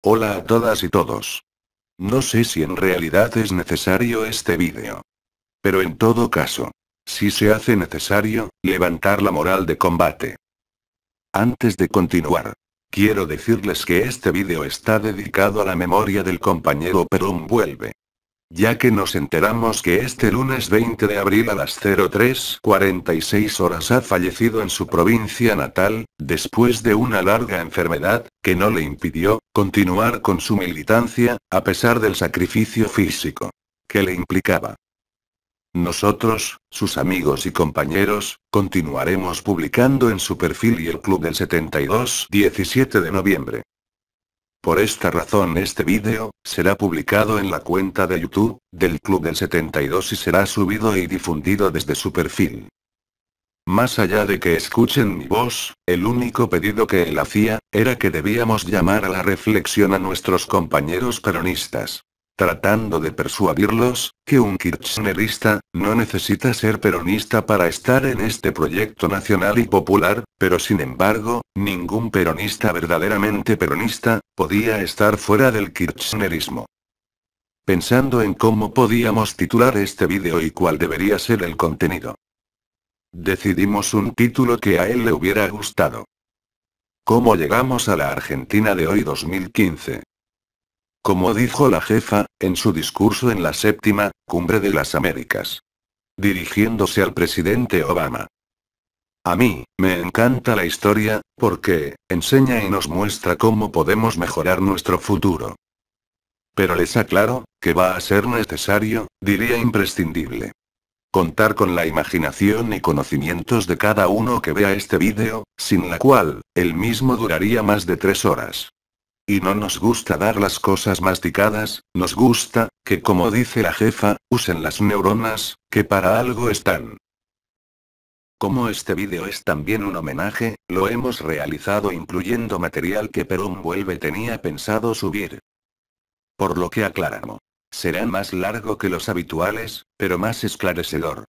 Hola a todas y todos. No sé si en realidad es necesario este vídeo. Pero en todo caso, si se hace necesario, levantar la moral de combate. Antes de continuar, quiero decirles que este vídeo está dedicado a la memoria del compañero Perón Vuelve. Ya que nos enteramos que este lunes 20 de abril a las 03:46 horas ha fallecido en su provincia natal, después de una larga enfermedad, que no le impidió continuar con su militancia, a pesar del sacrificio físico que le implicaba. Nosotros, sus amigos y compañeros, continuaremos publicando en su perfil y el Club del 72, 17 de noviembre. Por esta razón este vídeo será publicado en la cuenta de YouTube del Club del 72 y será subido y difundido desde su perfil. Más allá de que escuchen mi voz, el único pedido que él hacía era que debíamos llamar a la reflexión a nuestros compañeros peronistas, tratando de persuadirlos que un kirchnerista no necesita ser peronista para estar en este proyecto nacional y popular, pero sin embargo, ningún peronista verdaderamente peronista podía estar fuera del kirchnerismo. Pensando en cómo podíamos titular este vídeo y cuál debería ser el contenido, decidimos un título que a él le hubiera gustado. ¿Cómo llegamos a la Argentina de hoy 2015? Como dijo la jefa, en su discurso en la séptima Cumbre de las Américas, dirigiéndose al presidente Obama. A mí, me encanta la historia, porque enseña y nos muestra cómo podemos mejorar nuestro futuro. Pero les aclaro, que va a ser necesario, diría imprescindible, contar con la imaginación y conocimientos de cada uno que vea este vídeo, sin la cual, el mismo duraría más de 3 horas. Y no nos gusta dar las cosas masticadas, nos gusta, que como dice la jefa, usen las neuronas, que para algo están. Como este vídeo es también un homenaje, lo hemos realizado incluyendo material que Perón Vuelve tenía pensado subir. Por lo que aclaramos, será más largo que los habituales, pero más esclarecedor.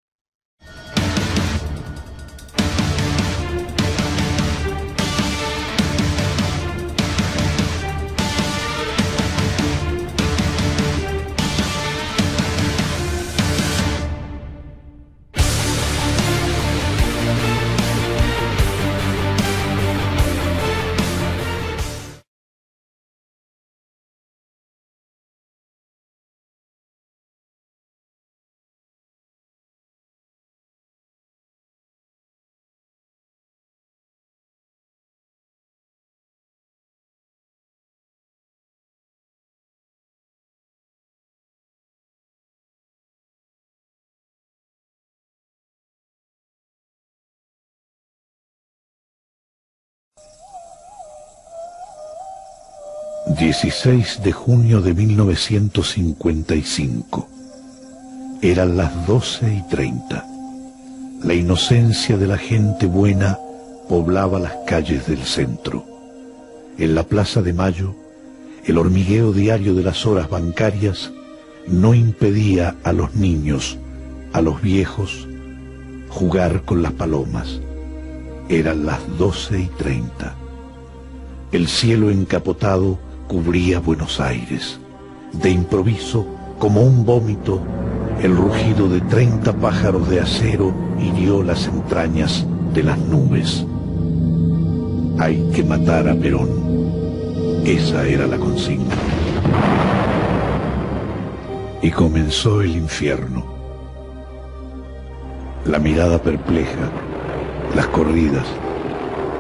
...16 de junio de 1955... Eran las 12:30. La inocencia de la gente buena poblaba las calles del centro. En la Plaza de Mayo, el hormigueo diario de las horas bancarias no impedía a los niños, a los viejos, jugar con las palomas. Eran las 12:30. El cielo encapotado cubría Buenos Aires. De improviso, como un vómito, el rugido de 30 pájaros de acero hirió las entrañas de las nubes. Hay que matar a Perón. Esa era la consigna. Y comenzó el infierno. La mirada perpleja, las corridas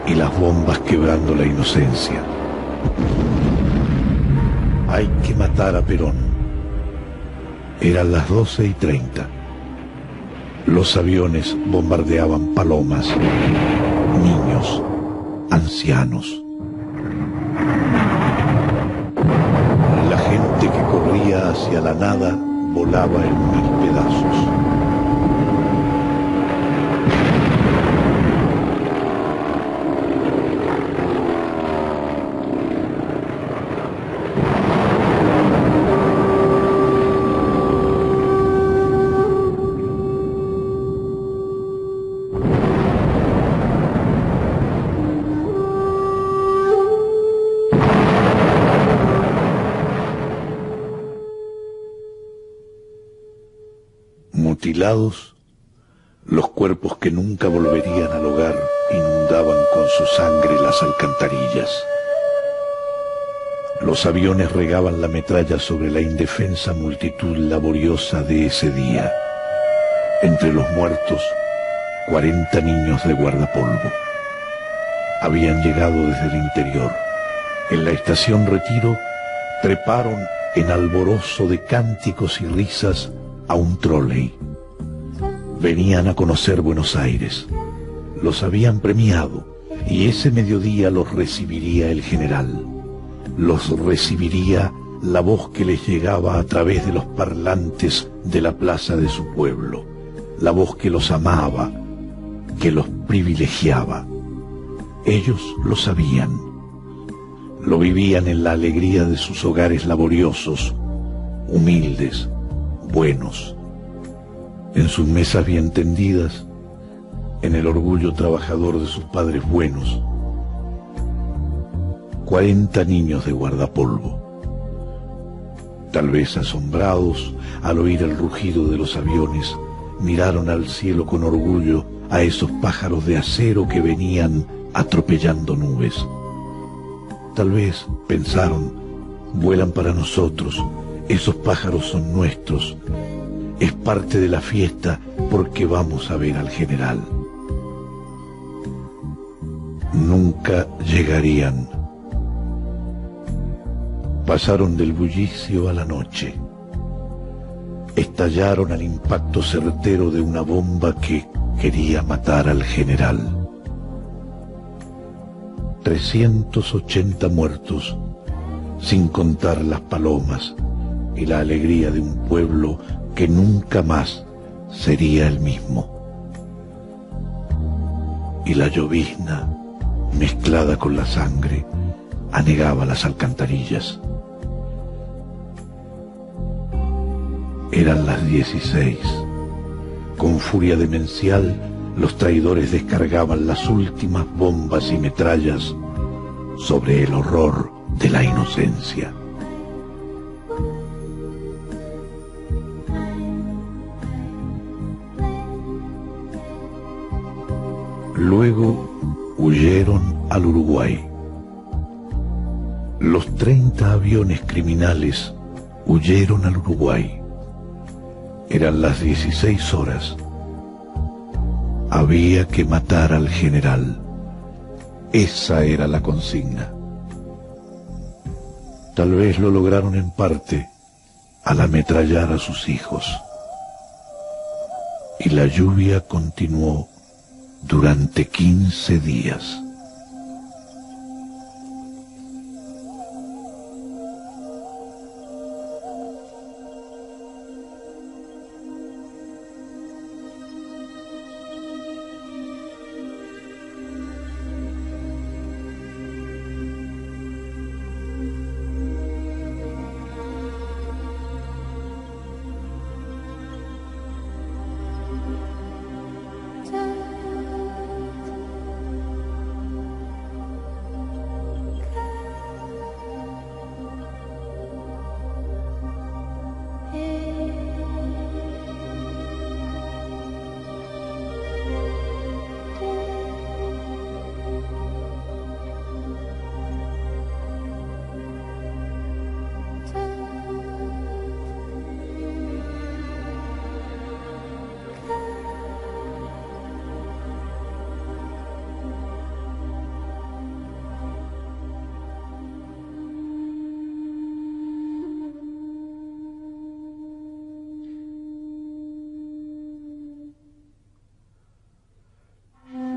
y las bombas quebrando la inocencia. Hay que matar a Perón. Eran las 12:30. Los aviones bombardeaban palomas, niños, ancianos. La gente que corría hacia la nada volaba en 1000 pedazos. Mutilados, los cuerpos que nunca volverían al hogar inundaban con su sangre las alcantarillas. Los aviones regaban la metralla sobre la indefensa multitud laboriosa de ese día. Entre los muertos, 40 niños de guardapolvo. Habían llegado desde el interior. En la estación Retiro treparon en alborozo de cánticos y risas a un tróley. Venían a conocer Buenos Aires. Los habían premiado y ese mediodía los recibiría el general. Los recibiría la voz que les llegaba a través de los parlantes de la plaza de su pueblo, la voz que los amaba, que los privilegiaba. Ellos lo sabían, lo vivían en la alegría de sus hogares laboriosos, humildes, buenos, en sus mesas bien tendidas, en el orgullo trabajador de sus padres buenos. 40 niños de guardapolvo. Tal vez asombrados al oír el rugido de los aviones, miraron al cielo con orgullo a esos pájaros de acero que venían atropellando nubes. Tal vez pensaron, vuelan para nosotros, esos pájaros son nuestros, es parte de la fiesta porque vamos a ver al general. Nunca llegarían. Pasaron del bullicio a la noche. Estallaron al impacto certero de una bomba que quería matar al general. 380 muertos, sin contar las palomas y la alegría de un pueblo que nunca más sería el mismo. Y la llovizna, mezclada con la sangre, anegaba las alcantarillas. Eran las 16. Con furia demencial, los traidores descargaban las últimas bombas y metrallas sobre el horror de la inocencia. Luego huyeron al Uruguay. Los 30 aviones criminales huyeron al Uruguay. Eran las 16 horas. Había que matar al general. Esa era la consigna. Tal vez lo lograron en parte al ametrallar a sus hijos. Y la lluvia continuó durante 15 días.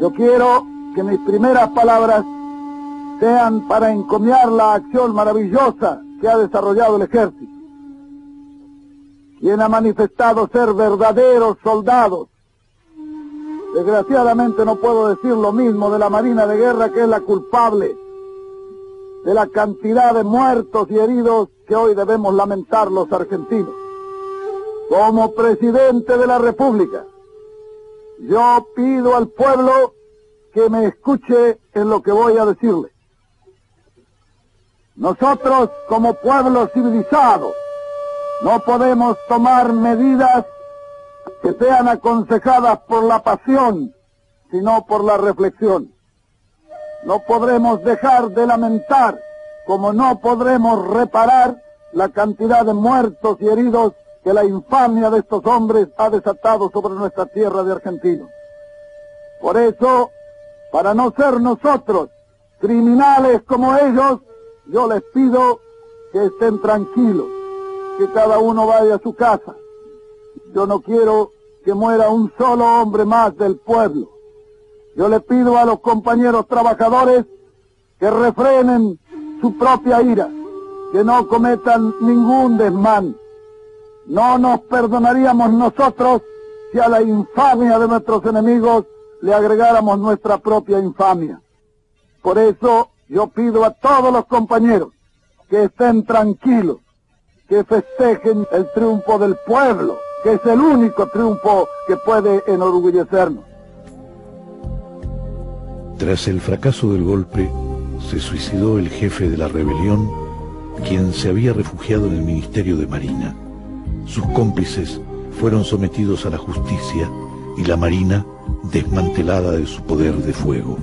Yo quiero que mis primeras palabras sean para encomiar la acción maravillosa que ha desarrollado el ejército, quien ha manifestado ser verdaderos soldados. Desgraciadamente no puedo decir lo mismo de la Marina de Guerra, que es la culpable de la cantidad de muertos y heridos que hoy debemos lamentar los argentinos. Como presidente de la República, yo pido al pueblo que me escuche en lo que voy a decirle. Nosotros, como pueblo civilizado, no podemos tomar medidas que sean aconsejadas por la pasión, sino por la reflexión. No podremos dejar de lamentar, como no podremos reparar la cantidad de muertos y heridos que la infamia de estos hombres ha desatado sobre nuestra tierra de argentinos. Por eso, para no ser nosotros criminales como ellos, yo les pido que estén tranquilos, que cada uno vaya a su casa. Yo no quiero que muera un solo hombre más del pueblo. Yo le pido a los compañeros trabajadores que refrenen su propia ira, que no cometan ningún desmán. No nos perdonaríamos nosotros si a la infamia de nuestros enemigos le agregáramos nuestra propia infamia. Por eso yo pido a todos los compañeros que estén tranquilos, que festejen el triunfo del pueblo, que es el único triunfo que puede enorgullecernos. Tras el fracaso del golpe, se suicidó el jefe de la rebelión, quien se había refugiado en el Ministerio de Marina. Sus cómplices fueron sometidos a la justicia y la Marina desmantelada de su poder de fuego.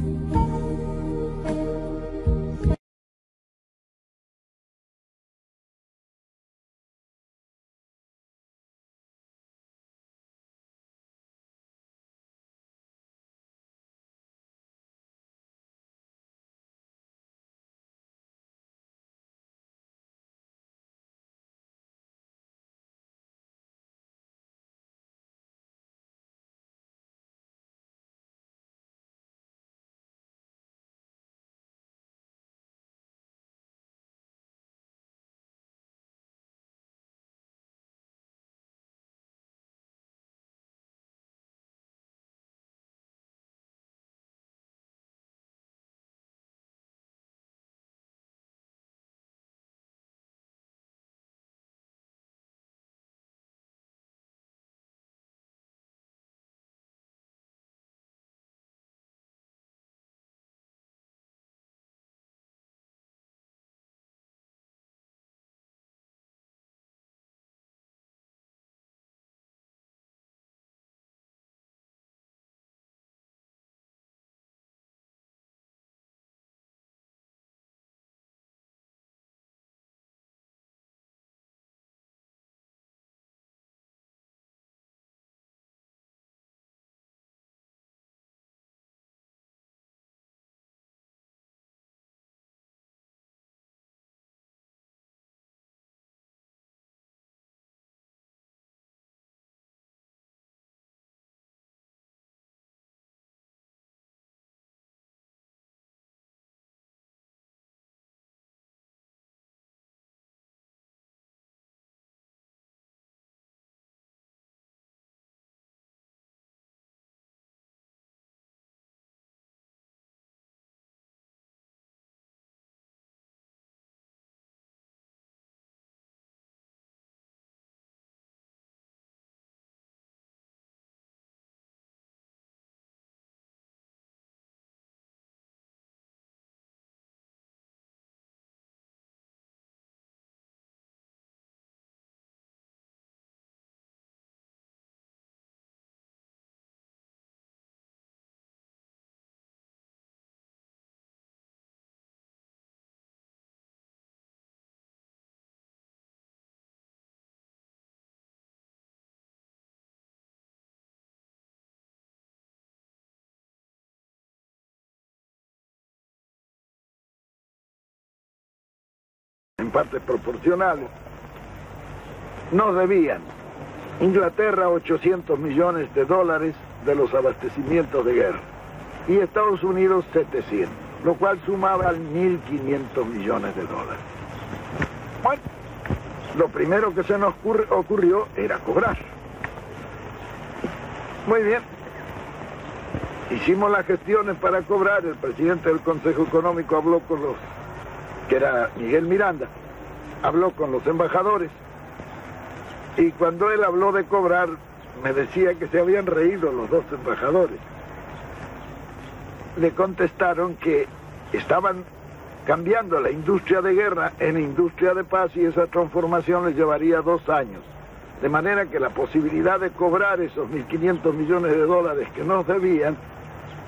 En partes proporcionales, nos debían Inglaterra 800 millones de dólares de los abastecimientos de guerra y Estados Unidos 700, lo cual sumaba 1.500 millones de dólares. Bueno, lo primero que se nos ocurrió era cobrar. Muy bien. Hicimos las gestiones para cobrar. El presidente del Consejo Económico habló con los, que era Miguel Miranda, habló con los embajadores. Y cuando él habló de cobrar, me decía que se habían reído los dos embajadores. Le contestaron que estaban cambiando la industria de guerra en industria de paz y esa transformación les llevaría 2 años. De manera que la posibilidad de cobrar esos 1.500 millones de dólares que nos debían,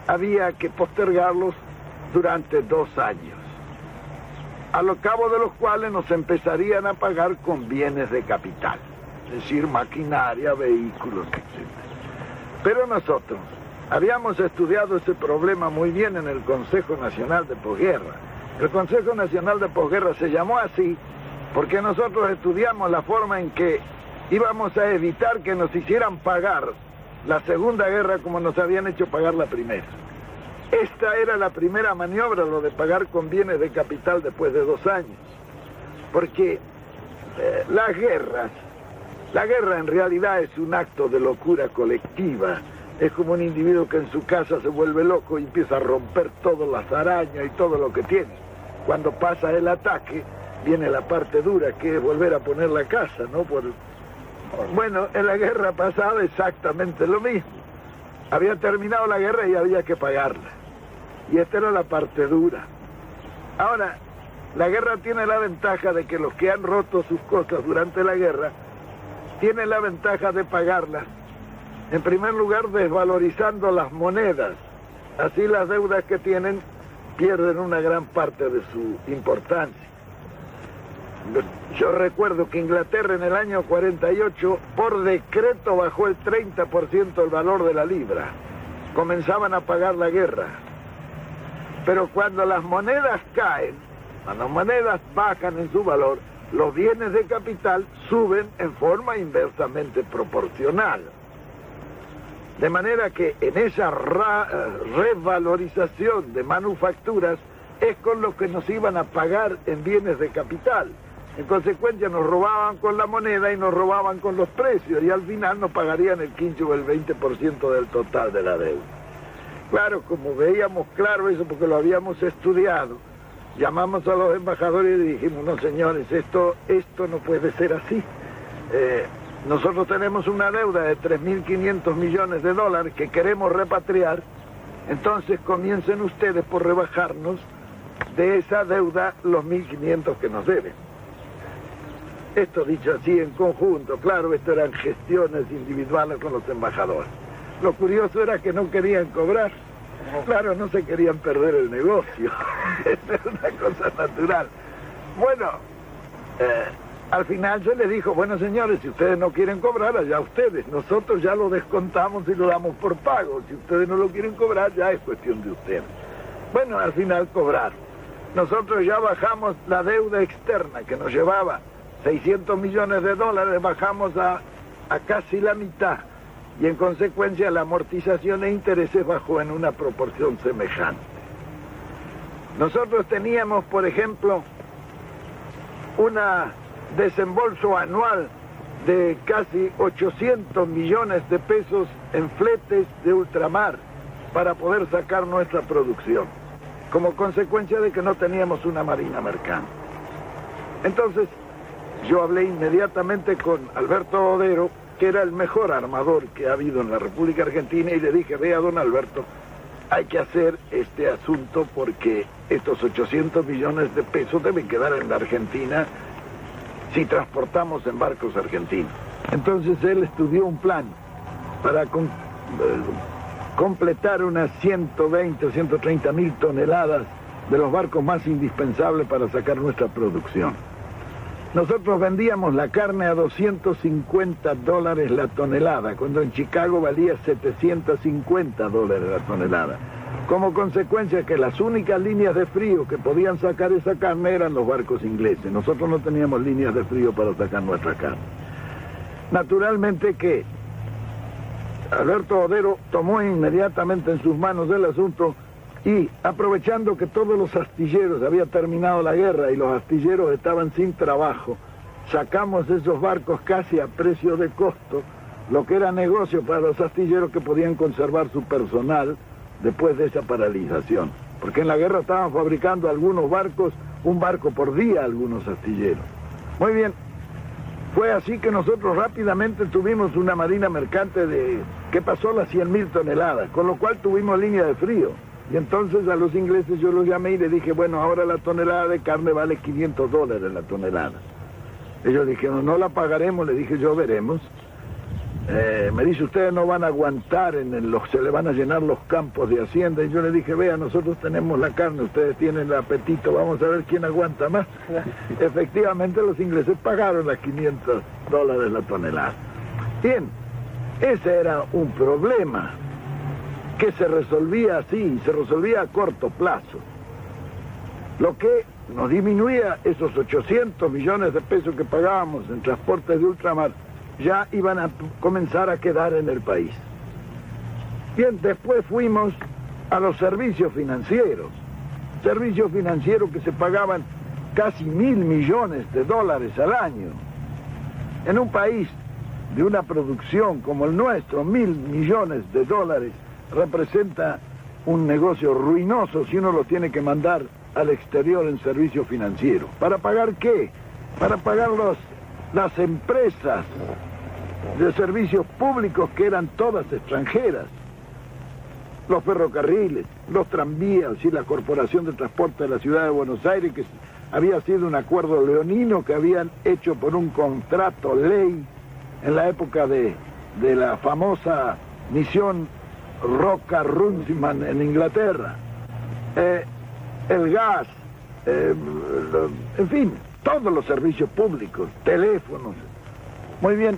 había que postergarlos durante 2 años, a lo cabo de los cuales nos empezarían a pagar con bienes de capital, es decir, maquinaria, vehículos, etc. Pero nosotros habíamos estudiado ese problema muy bien en el Consejo Nacional de Posguerra. El Consejo Nacional de Posguerra se llamó así porque nosotros estudiamos la forma en que íbamos a evitar que nos hicieran pagar la Segunda Guerra como nos habían hecho pagar la primera. Esta era la primera maniobra, lo de pagar con bienes de capital después de 2 años. Porque la guerra en realidad es un acto de locura colectiva. Es como un individuo que en su casa se vuelve loco y empieza a romper todas las arañas y todo lo que tiene. Cuando pasa el ataque, viene la parte dura, que es volver a poner la casa, ¿no? Bueno, en la guerra pasada exactamente lo mismo. Había terminado la guerra y había que pagarla. Y esta era la parte dura. Ahora, la guerra tiene la ventaja de que los que han roto sus cosas durante la guerra tienen la ventaja de pagarlas. En primer lugar, desvalorizando las monedas. Así las deudas que tienen pierden una gran parte de su importancia. Yo recuerdo que Inglaterra en el año 48, por decreto, bajó el 30% el valor de la libra. Comenzaban a pagar la guerra. Pero cuando las monedas caen, cuando las monedas bajan en su valor, los bienes de capital suben en forma inversamente proporcional. De manera que en esa revalorización de manufacturas es con lo que nos iban a pagar en bienes de capital. En consecuencia nos robaban con la moneda y nos robaban con los precios, y al final nos pagarían el 15 o el 20% del total de la deuda. Claro, como veíamos claro eso porque lo habíamos estudiado, llamamos a los embajadores y dijimos: no, señores, esto no puede ser así. Nosotros tenemos una deuda de 3.500 millones de dólares que queremos repatriar, entonces comiencen ustedes por rebajarnos de esa deuda los 1.500 que nos deben. Esto dicho así en conjunto, claro, esto eran gestiones individuales con los embajadores. Lo curioso era que no querían cobrar. Claro, no se querían perder el negocio. Esta es una cosa natural. Bueno, al final se les dijo: bueno, señores, si ustedes no quieren cobrar, allá ustedes. Nosotros ya lo descontamos y lo damos por pago. Si ustedes no lo quieren cobrar, ya es cuestión de ustedes. Bueno, al final cobraron. Nosotros ya bajamos la deuda externa que nos llevaba 600 millones de dólares, bajamos a casi la mitad, y en consecuencia la amortización e intereses bajó en una proporción semejante. Nosotros teníamos, por ejemplo, un desembolso anual de casi 800 millones de pesos en fletes de ultramar para poder sacar nuestra producción, como consecuencia de que no teníamos una marina mercante. Entonces, yo hablé inmediatamente con Alberto Odero, que era el mejor armador que ha habido en la República Argentina, y le dije: vea, don Alberto, hay que hacer este asunto porque estos 800 millones de pesos deben quedar en la Argentina si transportamos en barcos argentinos. Entonces él estudió un plan para completar unas 120 o 130 mil toneladas de los barcos más indispensables para sacar nuestra producción. Nosotros vendíamos la carne a $250 la tonelada, cuando en Chicago valía $750 la tonelada. Como consecuencia que las únicas líneas de frío que podían sacar esa carne eran los barcos ingleses. Nosotros no teníamos líneas de frío para sacar nuestra carne. Naturalmente que Alberto Odero tomó inmediatamente en sus manos el asunto, y aprovechando que todos los astilleros, había terminado la guerra y los astilleros estaban sin trabajo, sacamos esos barcos casi a precio de costo, lo que era negocio para los astilleros que podían conservar su personal después de esa paralización. Porque en la guerra estaban fabricando algunos barcos, un barco por día, algunos astilleros. Muy bien, fue así que nosotros rápidamente tuvimos una marina mercante que pasó las 100.000 toneladas, con lo cual tuvimos línea de frío. Y entonces a los ingleses yo los llamé y les dije: bueno, ahora la tonelada de carne vale $500 la tonelada. Ellos dijeron, no la pagaremos, le dije yo, veremos. Me dice, ustedes no van a aguantar, se le van a llenar los campos de hacienda. Y yo le dije, vea, nosotros tenemos la carne, ustedes tienen el apetito, vamos a ver quién aguanta más. Efectivamente, los ingleses pagaron las $500 la tonelada. Bien, ese era un problema que se resolvía así, se resolvía a corto plazo. Lo que nos disminuía esos 800 millones de pesos que pagábamos en transportes de ultramar, ya iban a comenzar a quedar en el país. Bien, después fuimos a los servicios financieros que se pagaban casi $1.000 millones al año. En un país de una producción como el nuestro, $1.000 millones representa un negocio ruinoso si uno lo tiene que mandar al exterior en servicio financiero. ¿Para pagar qué? Para pagar las empresas de servicios públicos que eran todas extranjeras, los ferrocarriles, los tranvías y la Corporación de Transporte de la Ciudad de Buenos Aires, que había sido un acuerdo leonino que habían hecho por un contrato ley en la época de la famosa misión Rocca-Runciman en Inglaterra. El gas, en fin, todos los servicios públicos, teléfonos. Muy bien,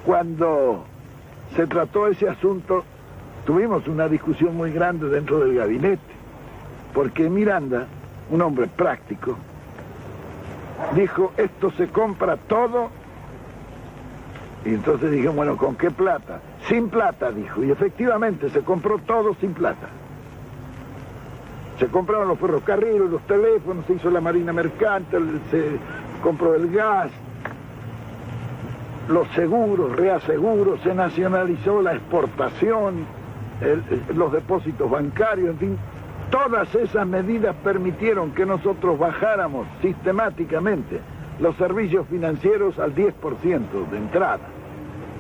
cuando se trató ese asunto, tuvimos una discusión muy grande dentro del gabinete, porque Miranda, un hombre práctico, dijo, esto se compra todo, y entonces dije, bueno, ¿con qué plata? Sin plata, dijo, y efectivamente se compró todo sin plata. Se compraron los ferrocarriles, los teléfonos, se hizo la marina mercante, se compró el gas, los seguros, reaseguros, se nacionalizó la exportación, los depósitos bancarios, en fin. Todas esas medidas permitieron que nosotros bajáramos sistemáticamente los servicios financieros al 10% de entrada.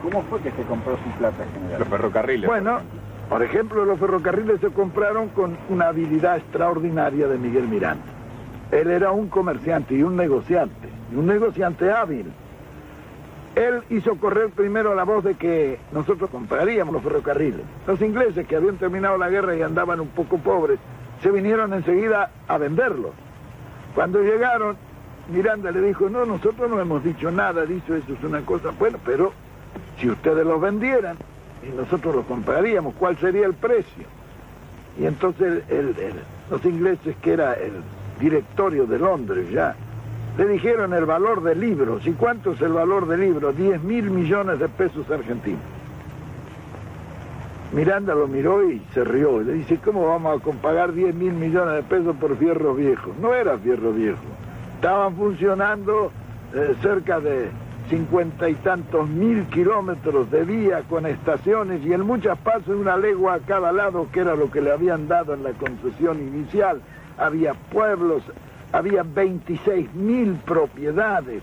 ¿Cómo fue que se compró sin plata, general? Los ferrocarriles. Bueno, por ejemplo, los ferrocarriles se compraron con una habilidad extraordinaria de Miguel Miranda. Él era un comerciante y un negociante hábil. Él hizo correr primero la voz de que nosotros compraríamos los ferrocarriles. Los ingleses, que habían terminado la guerra y andaban un poco pobres, se vinieron enseguida a venderlos. Cuando llegaron, Miranda le dijo, no, nosotros no hemos dicho nada, dice, eso es una cosa, bueno, pero si ustedes los vendieran y nosotros los compraríamos, ¿cuál sería el precio? Y entonces los ingleses, que era el directorio de Londres ya, le dijeron el valor de libros. ¿Y cuánto es el valor de libros? 10.000 millones de pesos argentinos. Miranda lo miró y se rió. Le dice, ¿cómo vamos a pagar 10.000 millones de pesos por fierro viejo? No era fierro viejo. Estaban funcionando cerca de 50 y tantos mil kilómetros de vía con estaciones y en muchas partes una legua a cada lado, que era lo que le habían dado en la concesión inicial. Había pueblos, había 26.000 propiedades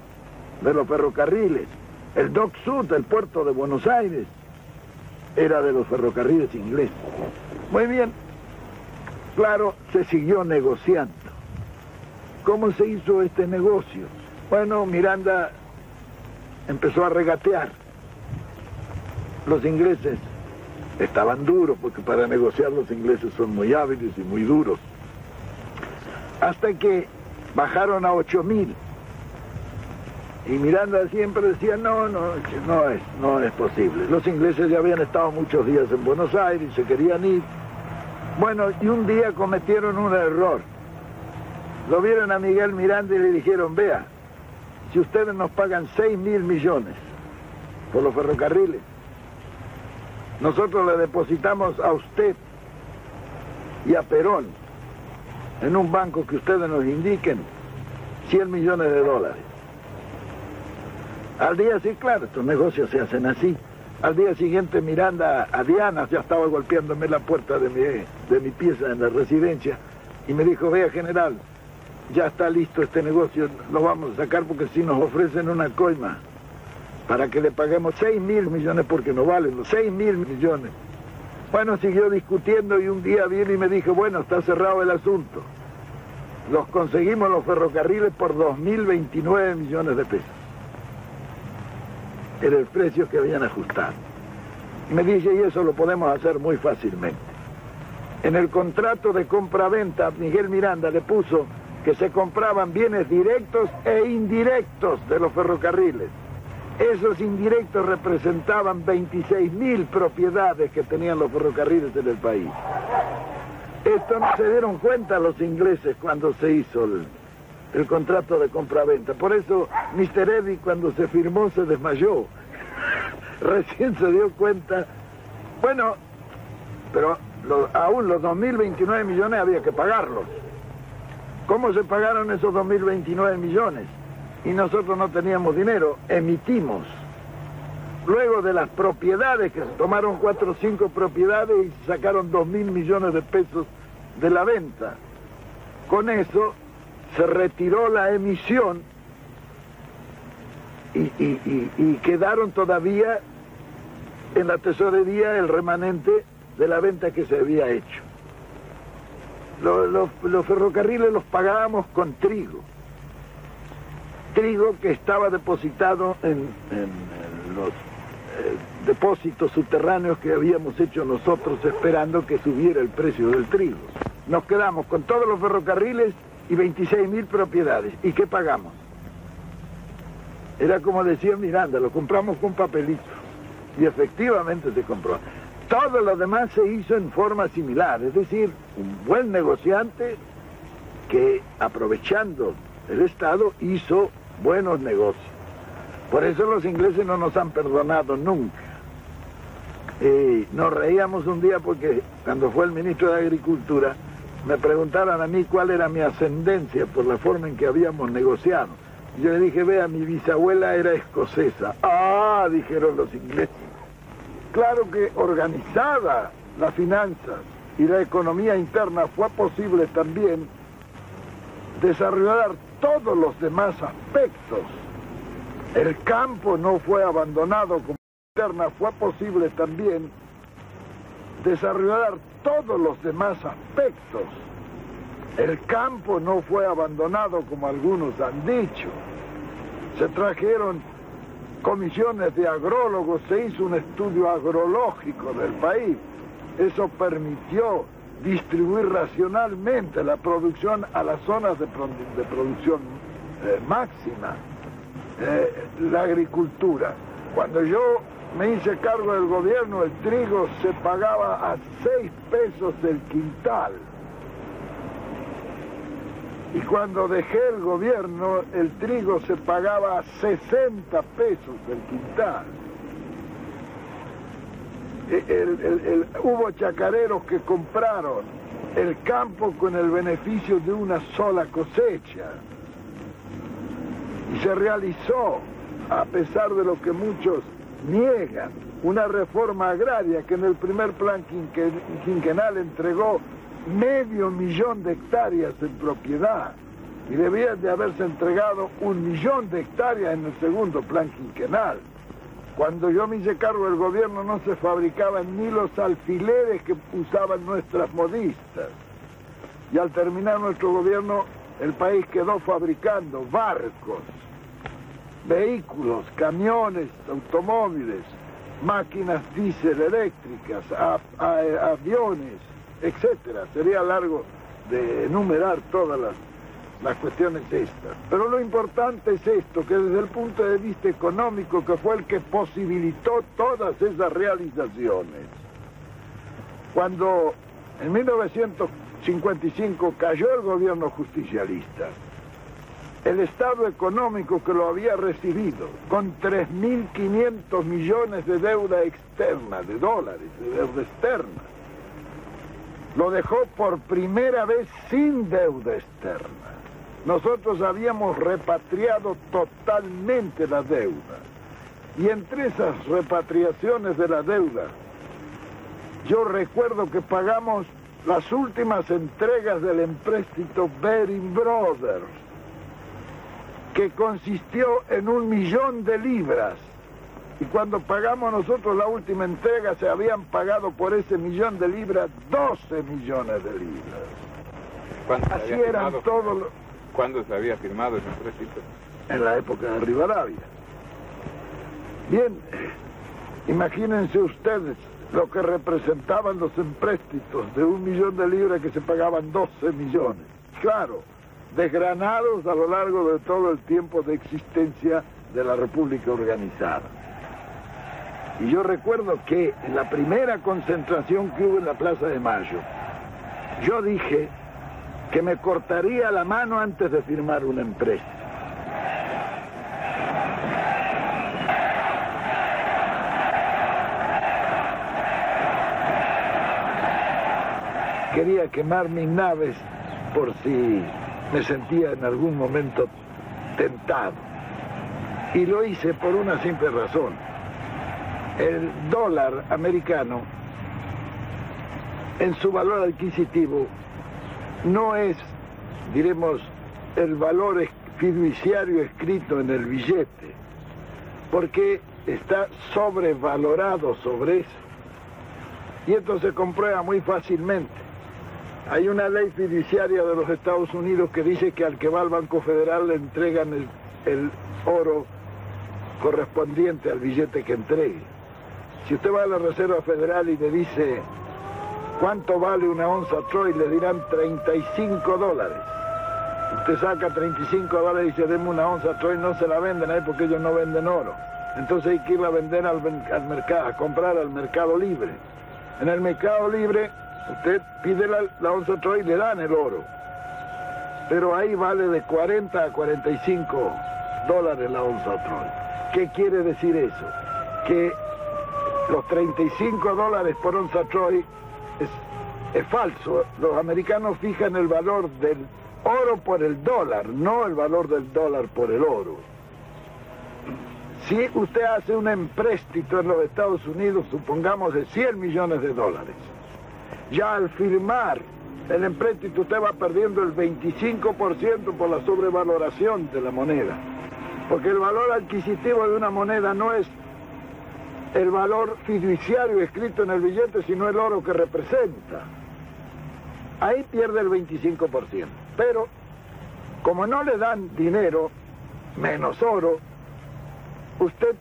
de los ferrocarriles. El Dock Sud, el puerto de Buenos Aires, era de los ferrocarriles ingleses. Muy bien, claro, se siguió negociando. ¿Cómo se hizo este negocio? Bueno, Miranda empezó a regatear. Los ingleses estaban duros, porque para negociar los ingleses son muy hábiles y muy duros. Hasta que bajaron a 8.000. Y Miranda siempre decía, no es posible. Los ingleses ya habían estado muchos días en Buenos Aires y se querían ir. Bueno, y un día cometieron un error. Lo vieron a Miguel Miranda y le dijeron, vea, si ustedes nos pagan 6.000 millones por los ferrocarriles, nosotros le depositamos a usted y a Perón en un banco que ustedes nos indiquen 100 millones de dólares. Al día siguiente, claro, estos negocios se hacen así. Al día siguiente Miranda, a Diana, ya estaba golpeándome la puerta de mi pieza en la residencia, y me dijo, vea, general, ya está listo este negocio, lo vamos a sacar porque si nos ofrecen una coima para que le paguemos 6.000 millones, porque no valen los 6.000 millones. Bueno, siguió discutiendo y un día vino y me dijo, bueno, está cerrado el asunto. Los conseguimos los ferrocarriles por 2.029 millones de pesos. era el precio que habían ajustado. Me dice, y eso lo podemos hacer muy fácilmente. En el contrato de compra-venta, Miguel Miranda le puso que se compraban bienes directos e indirectos de los ferrocarriles. Esos indirectos representaban 26.000 propiedades que tenían los ferrocarriles en el país. Esto no se dieron cuenta los ingleses cuando se hizo el contrato de compra-venta. Por eso Mr. Eddy, cuando se firmó, se desmayó. Recién se dio cuenta. Bueno, pero aún los 2.029 millones había que pagarlos. ¿Cómo se pagaron esos 2.029 millones? Y nosotros no teníamos dinero, emitimos. Luego de las propiedades, que se tomaron 4 o 5 propiedades y sacaron 2.000 millones de pesos de la venta. Con eso se retiró la emisión y quedaron todavía en la tesorería el remanente de la venta que se había hecho. Los ferrocarriles los pagábamos con trigo. Trigo que estaba depositado en los depósitos subterráneos que habíamos hecho nosotros esperando que subiera el precio del trigo. Nos quedamos con todos los ferrocarriles y 26.000 propiedades. ¿Y qué pagamos? Era como decía Miranda, lo compramos con papelito. Y efectivamente se compró. Todo lo demás se hizo en forma similar, es decir, un buen negociante que, aprovechando el Estado, hizo buenos negocios. Por eso los ingleses no nos han perdonado nunca. Nos reíamos un día porque cuando fue el ministro de Agricultura me preguntaron a mí cuál era mi ascendencia por la forma en que habíamos negociado. Y yo le dije, vea, mi bisabuela era escocesa. Ah, dijeron los ingleses. Claro que organizada la finanza y la economía interna fue posible también desarrollar todos los demás aspectos. El campo no fue abandonado como interna, fue posible también desarrollar todos los demás aspectos. El campo no fue abandonado como algunos han dicho. Se trajeron comisiones de agrólogos, se hizo un estudio agrológico del país. Eso permitió distribuir racionalmente la producción a las zonas de producción máxima. La agricultura. Cuando yo me hice cargo del gobierno, el trigo se pagaba a 6 pesos el quintal. Y cuando dejé el gobierno, el trigo se pagaba a 60 pesos el quintal. Hubo chacareros que compraron el campo con el beneficio de una sola cosecha. Y se realizó, a pesar de lo que muchos niegan, una reforma agraria que en el primer plan quinquenal entregó 500.000 de hectáreas en propiedad y debía de haberse entregado 1.000.000 de hectáreas en el segundo plan quinquenal. Cuando yo me hice cargo del gobierno no se fabricaban ni los alfileres que usaban nuestras modistas. Y al terminar nuestro gobierno, el país quedó fabricando barcos, vehículos, camiones, automóviles, máquinas diésel eléctricas, aviones, etcétera. Sería largo de enumerar todas las cuestiones estas. Pero lo importante es esto, que desde el punto de vista económico, que fue el que posibilitó todas esas realizaciones. Cuando en 1955 cayó el gobierno justicialista, el Estado económico que lo había recibido con 3.500 millones de deuda externa, de dólares, de deuda externa, lo dejó por primera vez sin deuda externa. Nosotros habíamos repatriado totalmente la deuda. Y entre esas repatriaciones de la deuda, yo recuerdo que pagamos las últimas entregas del empréstito Baring Brothers, que consistió en 1.000.000 de libras. Y cuando pagamos nosotros la última entrega, se habían pagado por ese 1.000.000 de libras 12 millones de libras. Así eran todos los... ¿Cuándo se había firmado ese empréstito? En la época de Rivadavia. Bien, imagínense ustedes lo que representaban los empréstitos de 1 millón de libras que se pagaban 12 millones. Claro, desgranados a lo largo de todo el tiempo de existencia de la República Organizada. Y yo recuerdo que en la primera concentración que hubo en la Plaza de Mayo, yo dije que me cortaría la mano antes de firmar un empréstito. Quería quemar mis naves por si me sentía en algún momento tentado. Y lo hice por una simple razón. El dólar americano, en su valor adquisitivo, no es, diremos, el valor fiduciario escrito en el billete, porque está sobrevalorado sobre eso. Y esto se comprueba muy fácilmente. Hay una ley fiduciaria de los Estados Unidos que dice que al que va al Banco Federal le entregan el oro correspondiente al billete que entregue. Si usted va a la Reserva Federal y le dice ¿cuánto vale una onza Troy? Le dirán $35. Usted saca $35 y dice deme una onza Troy, no se la venden ahí porque ellos no venden oro. Entonces hay que ir a vender al mercado, a comprar al Mercado Libre. En el Mercado Libre usted pide la onza Troy y le dan el oro. Pero ahí vale de 40 a 45 dólares la onza Troy. ¿Qué quiere decir eso? Que los 35 dólares por onza Troy es falso. Los americanos fijan el valor del oro por el dólar, no el valor del dólar por el oro. Si usted hace un empréstito en los Estados Unidos, supongamos de 100 millones de dólares, ya al firmar el empréstito usted va perdiendo el 25% por la sobrevaloración de la moneda. Porque el valor adquisitivo de una moneda no es el valor fiduciario escrito en el billete, sino el oro que representa. Ahí pierde el 25%. Pero, como no le dan dinero, menos oro, usted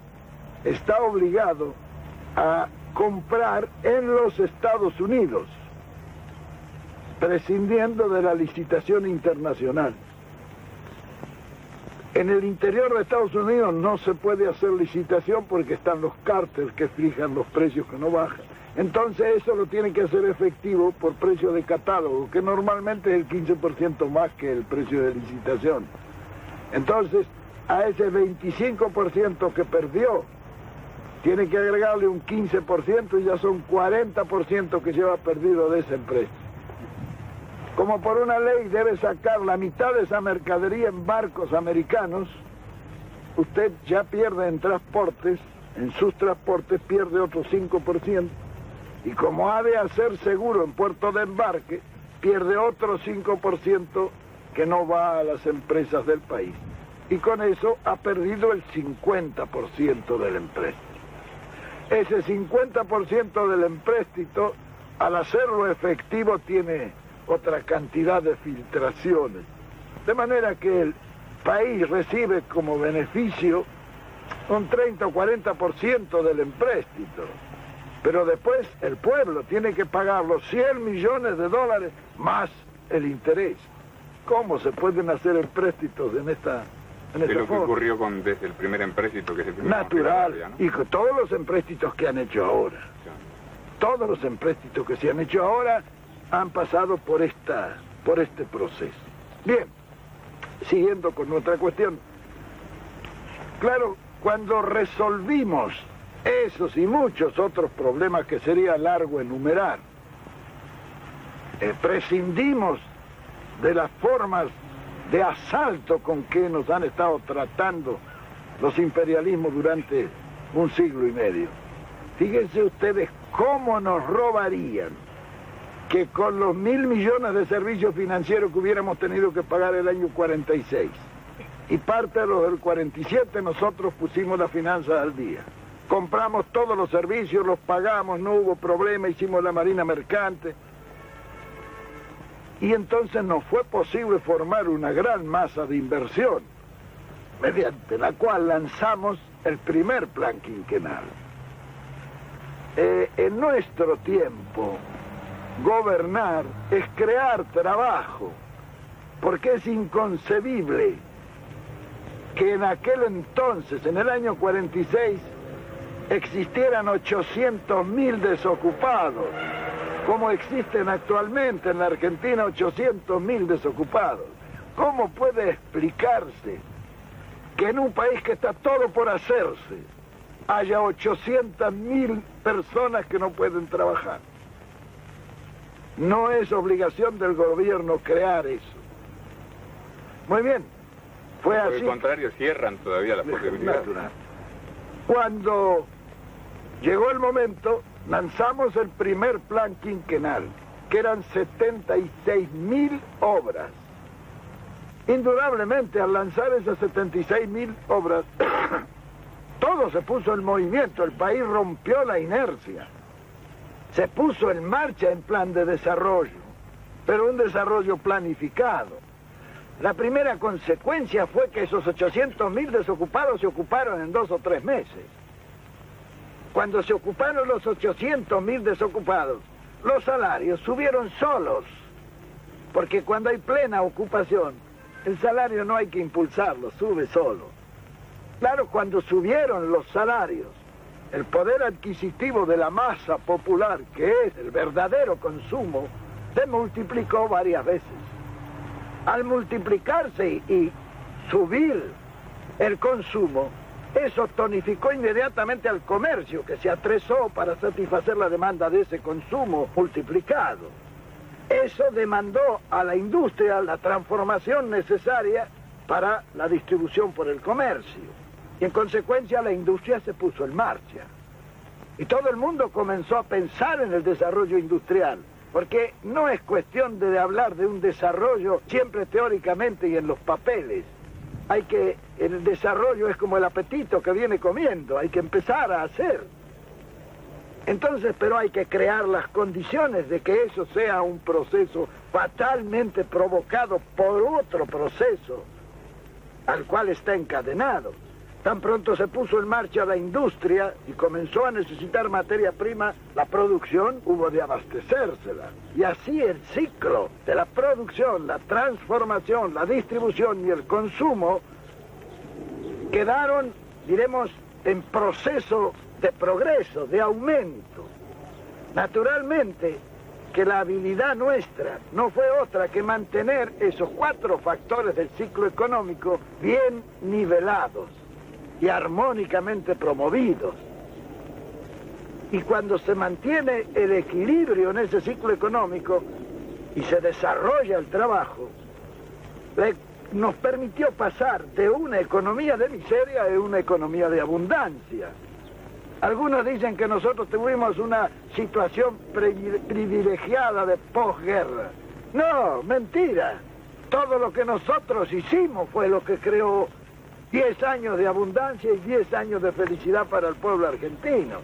está obligado a comprar en los Estados Unidos, prescindiendo de la licitación internacional. En el interior de Estados Unidos no se puede hacer licitación porque están los cárteles que fijan los precios que no bajan. Entonces eso lo tiene que hacer efectivo por precio de catálogo, que normalmente es el 15% más que el precio de licitación. Entonces, a ese 25% que perdió, tiene que agregarle un 15% y ya son 40% que lleva perdido de esa empresa. Como por una ley debe sacar la mitad de esa mercadería en barcos americanos, usted ya pierde en transportes, en sus transportes pierde otro 5%, y como ha de hacer seguro en puerto de embarque, pierde otro 5% que no va a las empresas del país. Y con eso ha perdido el 50% del empréstito. Ese 50% del empréstito, al hacerlo efectivo, tiene otra cantidad de filtraciones. De manera que el país recibe como beneficio un 30 o 40% del empréstito. Pero después el pueblo tiene que pagar los 100 millones de dólares más el interés. ¿Cómo se pueden hacer empréstitos en esta forma? Es lo que ocurrió desde el primer empréstito que se firmó. Natural, ¿no? Y con todos los empréstitos que han hecho ahora. Todos los empréstitos que se han hecho ahora han pasado por este proceso. Bien, siguiendo con nuestra cuestión. Claro, cuando resolvimos esos y muchos otros problemas que sería largo enumerar, prescindimos de las formas de asalto con que nos han estado tratando los imperialismos durante un siglo y medio. Fíjense ustedes cómo nos robarían que con los 1.000 millones de servicios financieros que hubiéramos tenido que pagar el año 46 y parte de los del 47 nosotros pusimos las finanzas al día. Compramos todos los servicios, los pagamos, no hubo problema, hicimos la marina mercante. Y entonces nos fue posible formar una gran masa de inversión. mediante la cual lanzamos el primer plan quinquenal. En nuestro tiempo, gobernar es crear trabajo, porque es inconcebible que en aquel entonces, en el año 46, existieran 800.000 desocupados, como existen actualmente en la Argentina 800.000 desocupados. ¿Cómo puede explicarse que en un país que está todo por hacerse haya 800.000 personas que no pueden trabajar? No es obligación del gobierno crear eso. Muy bien, fue así. Por el contrario, cierran todavía las posibilidades. Natural. Cuando llegó el momento, lanzamos el primer plan quinquenal, que eran 76.000 obras. Indudablemente, al lanzar esas 76.000 obras, todo se puso en movimiento, el país rompió la inercia. Se puso en marcha en plan de desarrollo, pero un desarrollo planificado. La primera consecuencia fue que esos 800.000 desocupados se ocuparon en 2 o 3 meses. Cuando se ocuparon los 800.000 desocupados, los salarios subieron solos, porque cuando hay plena ocupación, el salario no hay que impulsarlo, sube solo. Claro, cuando subieron los salarios, el poder adquisitivo de la masa popular, que es el verdadero consumo, se multiplicó varias veces. Al multiplicarse y subir el consumo, eso tonificó inmediatamente al comercio, que se atresó para satisfacer la demanda de ese consumo multiplicado. Eso demandó a la industria la transformación necesaria para la distribución por el comercio. Y en consecuencia la industria se puso en marcha. Y todo el mundo comenzó a pensar en el desarrollo industrial, porque no es cuestión de hablar de un desarrollo siempre teóricamente y en los papeles. El desarrollo es como el apetito que viene comiendo, hay que empezar a hacer. Entonces, pero hay que crear las condiciones de que eso sea un proceso fatalmente provocado por otro proceso al cual está encadenado. Tan pronto se puso en marcha la industria y comenzó a necesitar materia prima, la producción hubo de abastecérsela. Y así el ciclo de la producción, la transformación, la distribución y el consumo quedaron, diremos, en proceso de progreso, de aumento. Naturalmente que la habilidad nuestra no fue otra que mantener esos 4 factores del ciclo económico bien nivelados y armónicamente promovidos. Y cuando se mantiene el equilibrio en ese ciclo económico y se desarrolla el trabajo, nos permitió pasar de una economía de miseria a una economía de abundancia. Algunos dicen que nosotros tuvimos una situación privilegiada de posguerra. No, mentira. Todo lo que nosotros hicimos fue lo que creó 10 años de abundancia y 10 años de felicidad para el pueblo argentino.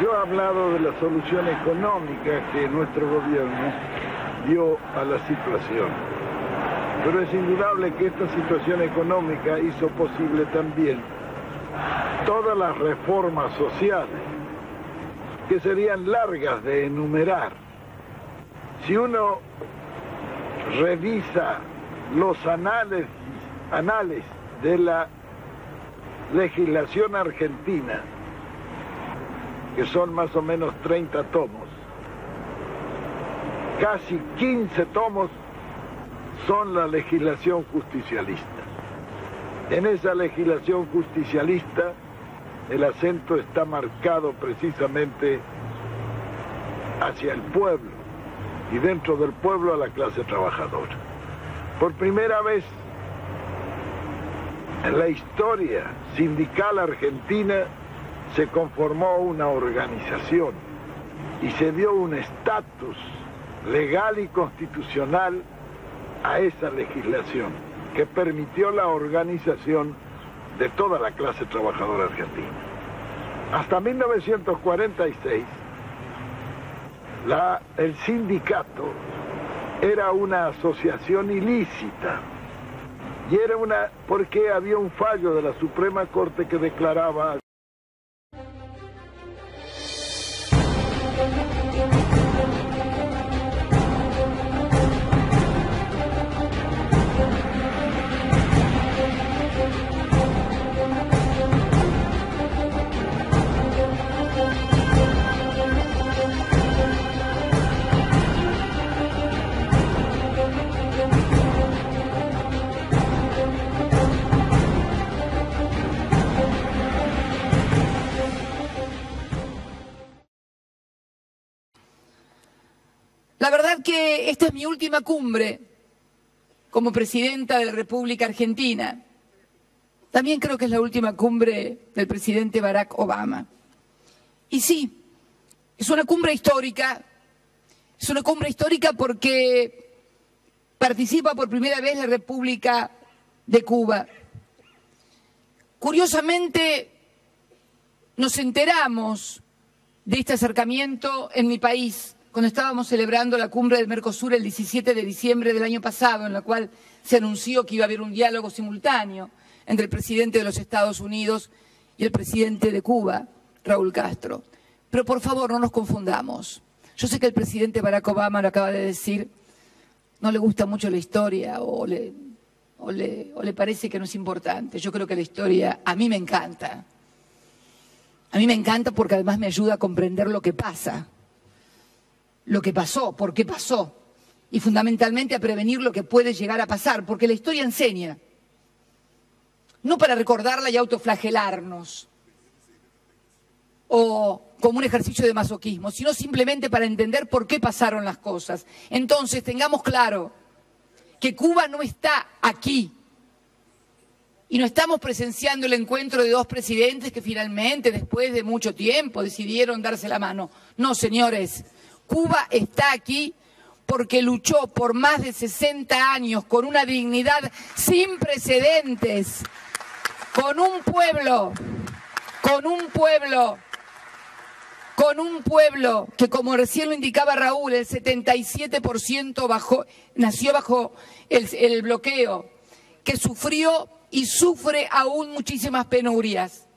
Yo he hablado de la solución económica que nuestro gobierno dio a la situación, pero es indudable que esta situación económica hizo posible también todas las reformas sociales, que serían largas de enumerar. Si uno revisa los anales de la legislación argentina, que son más o menos 30 tomos, casi 15 tomos son la legislación justicialista. En esa legislación justicialista el acento está marcado precisamente hacia el pueblo y dentro del pueblo a la clase trabajadora. Por primera vez en la historia sindical argentina se conformó una organización y se dio un estatus legal y constitucional a esa legislación que permitió la organización de toda la clase trabajadora argentina. Hasta 1946, el sindicato era una asociación ilícita y era porque había un fallo de la Suprema Corte que declaraba La verdad que esta es mi última cumbre como presidenta de la República Argentina. También creo que es la última cumbre del presidente Barack Obama. Y sí, es una cumbre histórica. Es una cumbre histórica porque participa por primera vez la República de Cuba. Curiosamente, nos enteramos de este acercamiento en mi país cuando estábamos celebrando la cumbre del Mercosur el 17 de diciembre del año pasado, en la cual se anunció que iba a haber un diálogo simultáneo entre el presidente de los Estados Unidos y el presidente de Cuba, Raúl Castro. Pero por favor, no nos confundamos. Yo sé que el presidente Barack Obama lo acaba de decir, no le gusta mucho la historia o le parece que no es importante. Yo creo que la historia a mí me encanta. A mí me encanta porque además me ayuda a comprender lo que pasa. Lo que pasó, por qué pasó, y fundamentalmente a prevenir lo que puede llegar a pasar, porque la historia enseña, no para recordarla y autoflagelarnos, o como un ejercicio de masoquismo, sino simplemente para entender por qué pasaron las cosas. Entonces, tengamos claro que Cuba no está aquí, y no estamos presenciando el encuentro de dos presidentes que finalmente, después de mucho tiempo, decidieron darse la mano. No, señores. Cuba está aquí porque luchó por más de 60 años con una dignidad sin precedentes, con un pueblo que, como recién lo indicaba Raúl, el 77% nació bajo el bloqueo, que sufrió y sufre aún muchísimas penurias,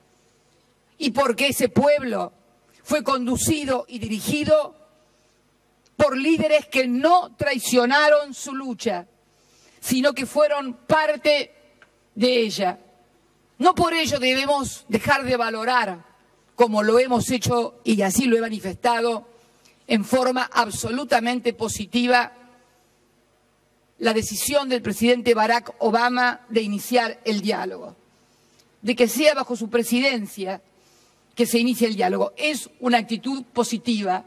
y porque ese pueblo fue conducido y dirigido por líderes que no traicionaron su lucha, sino que fueron parte de ella. No por ello debemos dejar de valorar, como lo hemos hecho y así lo he manifestado, en forma absolutamente positiva, la decisión del presidente Barack Obama de iniciar el diálogo, de que sea bajo su presidencia que se inicie el diálogo. Es una actitud positiva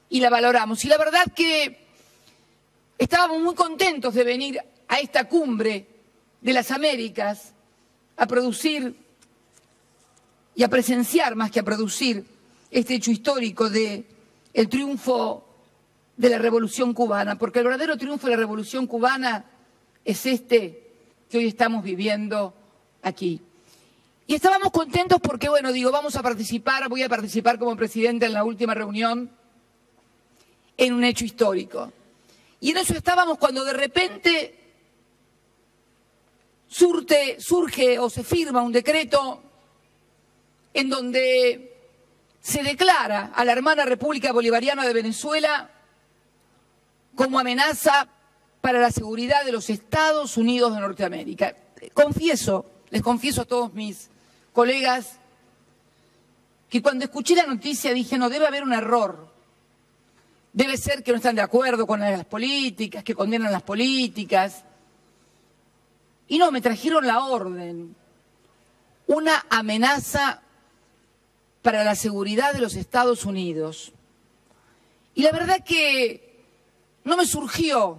y la valoramos. Y la verdad que estábamos muy contentos de venir a esta cumbre de las Américas a producir y a presenciar, más que a producir, este hecho histórico de el triunfo de la Revolución Cubana, porque el verdadero triunfo de la Revolución Cubana es este que hoy estamos viviendo aquí. Y estábamos contentos porque, bueno, digo, voy a participar como presidenta en la última reunión en un hecho histórico. Y en eso estábamos cuando de repente surge o se firma un decreto en donde se declara a la hermana República Bolivariana de Venezuela como amenaza para la seguridad de los Estados Unidos de Norteamérica. Les confieso a todos mis colegas que cuando escuché la noticia dije, no, debe haber un error. Debe ser que no están de acuerdo con las políticas, que condenan las políticas. Y no, me trajeron la orden. Una amenaza para la seguridad de los Estados Unidos. Y la verdad que no me surgió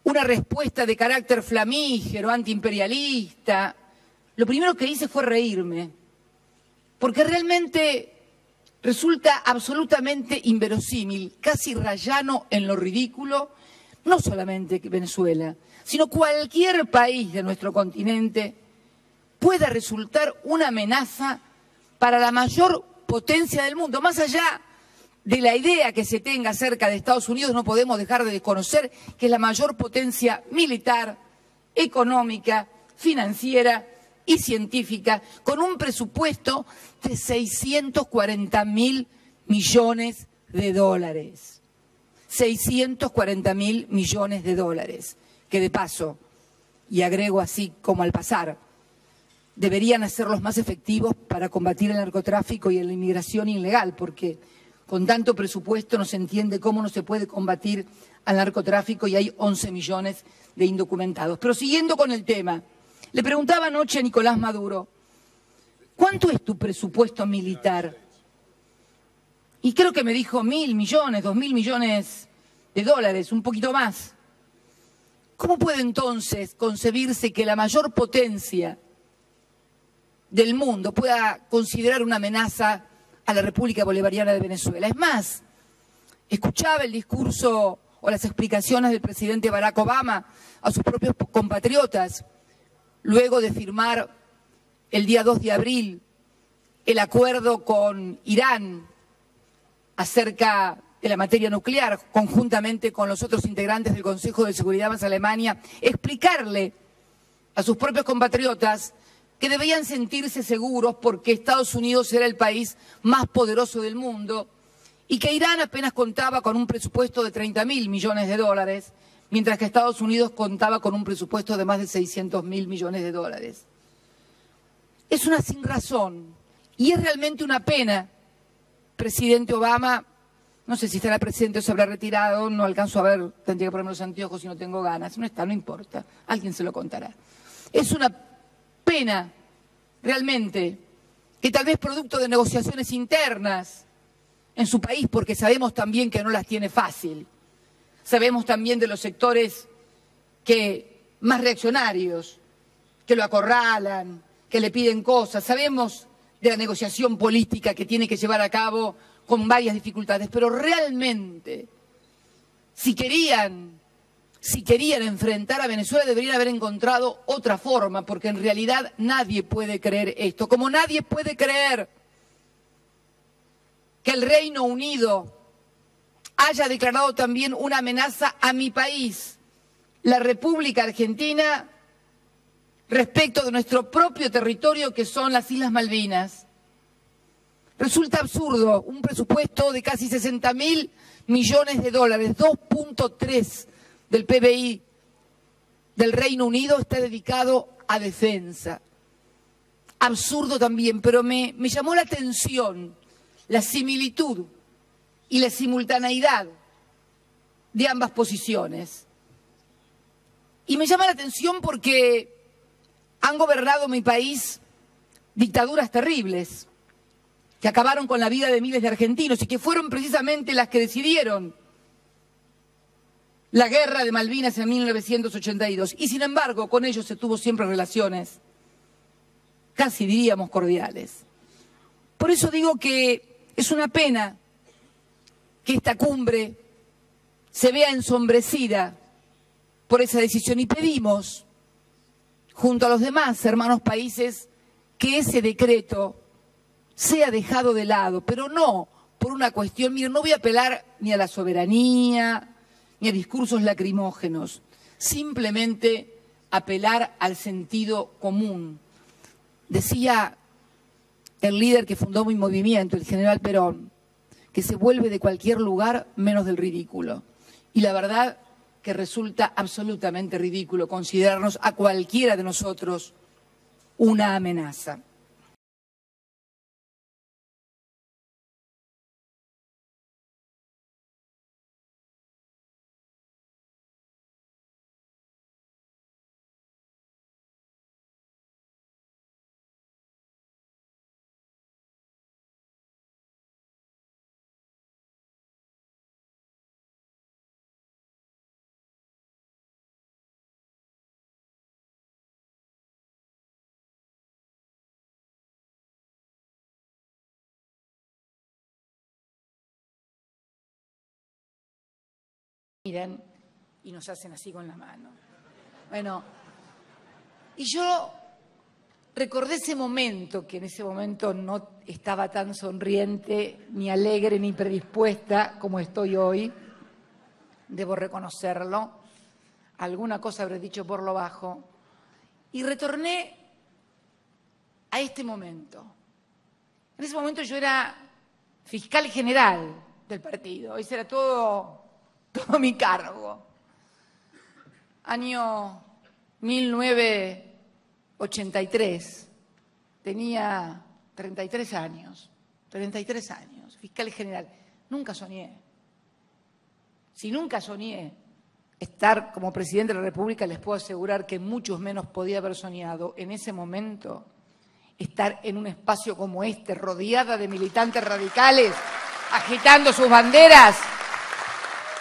una respuesta de carácter flamígero, antiimperialista. Lo primero que hice fue reírme, porque realmente resulta absolutamente inverosímil, casi rayano en lo ridículo, no solamente Venezuela, sino cualquier país de nuestro continente pueda resultar una amenaza para la mayor potencia del mundo. Más allá de la idea que se tenga acerca de Estados Unidos, no podemos dejar de desconocer que es la mayor potencia militar, económica, financiera y científica, con un presupuesto de 640.000 millones de dólares. 640.000 millones de dólares, que de paso, y agrego así como al pasar, deberían hacerlos más efectivos para combatir el narcotráfico y la inmigración ilegal, porque con tanto presupuesto no se entiende cómo no se puede combatir al narcotráfico y hay 11 millones de indocumentados. Pero siguiendo con el tema, le preguntaba anoche a Nicolás Maduro, ¿cuánto es tu presupuesto militar? Y creo que me dijo 1.000 millones, 2.000 millones de dólares, un poquito más. ¿Cómo puede entonces concebirse que la mayor potencia del mundo pueda considerar una amenaza a la República Bolivariana de Venezuela? Es más, escuchaba el discurso o las explicaciones del presidente Barack Obama a sus propios compatriotas luego de firmar el día 2 de abril el acuerdo con Irán acerca de la materia nuclear, conjuntamente con los otros integrantes del Consejo de Seguridad más Alemania, explicarle a sus propios compatriotas que debían sentirse seguros porque Estados Unidos era el país más poderoso del mundo y que Irán apenas contaba con un presupuesto de 30.000 millones de dólares, mientras que Estados Unidos contaba con un presupuesto de más de 600.000 millones de dólares. Es una sinrazón y es realmente una pena. Presidente Obama, no sé si estará presidente o se habrá retirado, no alcanzo a ver, tendría que ponerme los anteojos si no tengo ganas. No está, no importa, alguien se lo contará. Es una pena, realmente, que tal vez producto de negociaciones internas en su país, porque sabemos también que no las tiene fácil, sabemos también de los sectores más reaccionarios, que lo acorralan, que le piden cosas, sabemos de la negociación política que tiene que llevar a cabo con varias dificultades, pero realmente, si querían enfrentar a Venezuela, deberían haber encontrado otra forma, porque en realidad nadie puede creer esto, como nadie puede creer que el Reino Unido haya declarado también una amenaza a mi país, la República Argentina, respecto de nuestro propio territorio, que son las Islas Malvinas. Resulta absurdo, un presupuesto de casi 60.000 millones de dólares, 2.3 del PBI del Reino Unido está dedicado a defensa. Absurdo también, pero me llamó la atención la similitud y la simultaneidad de ambas posiciones. Y me llama la atención porque han gobernado mi país dictaduras terribles que acabaron con la vida de miles de argentinos y que fueron precisamente las que decidieron la guerra de Malvinas en 1982. Y sin embargo, con ellos se tuvo siempre relaciones, casi diríamos cordiales. Por eso digo que es una pena que esta cumbre se vea ensombrecida por esa decisión y pedimos, junto a los demás hermanos países, que ese decreto sea dejado de lado, pero no por una cuestión, miren, no voy a apelar ni a la soberanía, ni a discursos lacrimógenos, simplemente apelar al sentido común. Decía el líder que fundó mi movimiento, el general Perón, que se vuelve de cualquier lugar menos del ridículo. Y la verdad que resulta absolutamente ridículo considerarnos a cualquiera de nosotros una amenaza. también y nos hacen así con la mano. Bueno, y yo recordé ese momento, que en ese momento no estaba tan sonriente, ni alegre, ni predispuesta como estoy hoy. Debo reconocerlo. Alguna cosa habré dicho por lo bajo. Y retorné a este momento. En ese momento yo era fiscal general del partido. Ese era todo mi cargo. Año 1983. Tenía 33 años. 33 años. Fiscal general. Nunca soñé. Si nunca soñé estar como presidente de la República, les puedo asegurar que muchos menos podía haber soñado en ese momento estar en un espacio como este, rodeada de militantes radicales, agitando sus banderas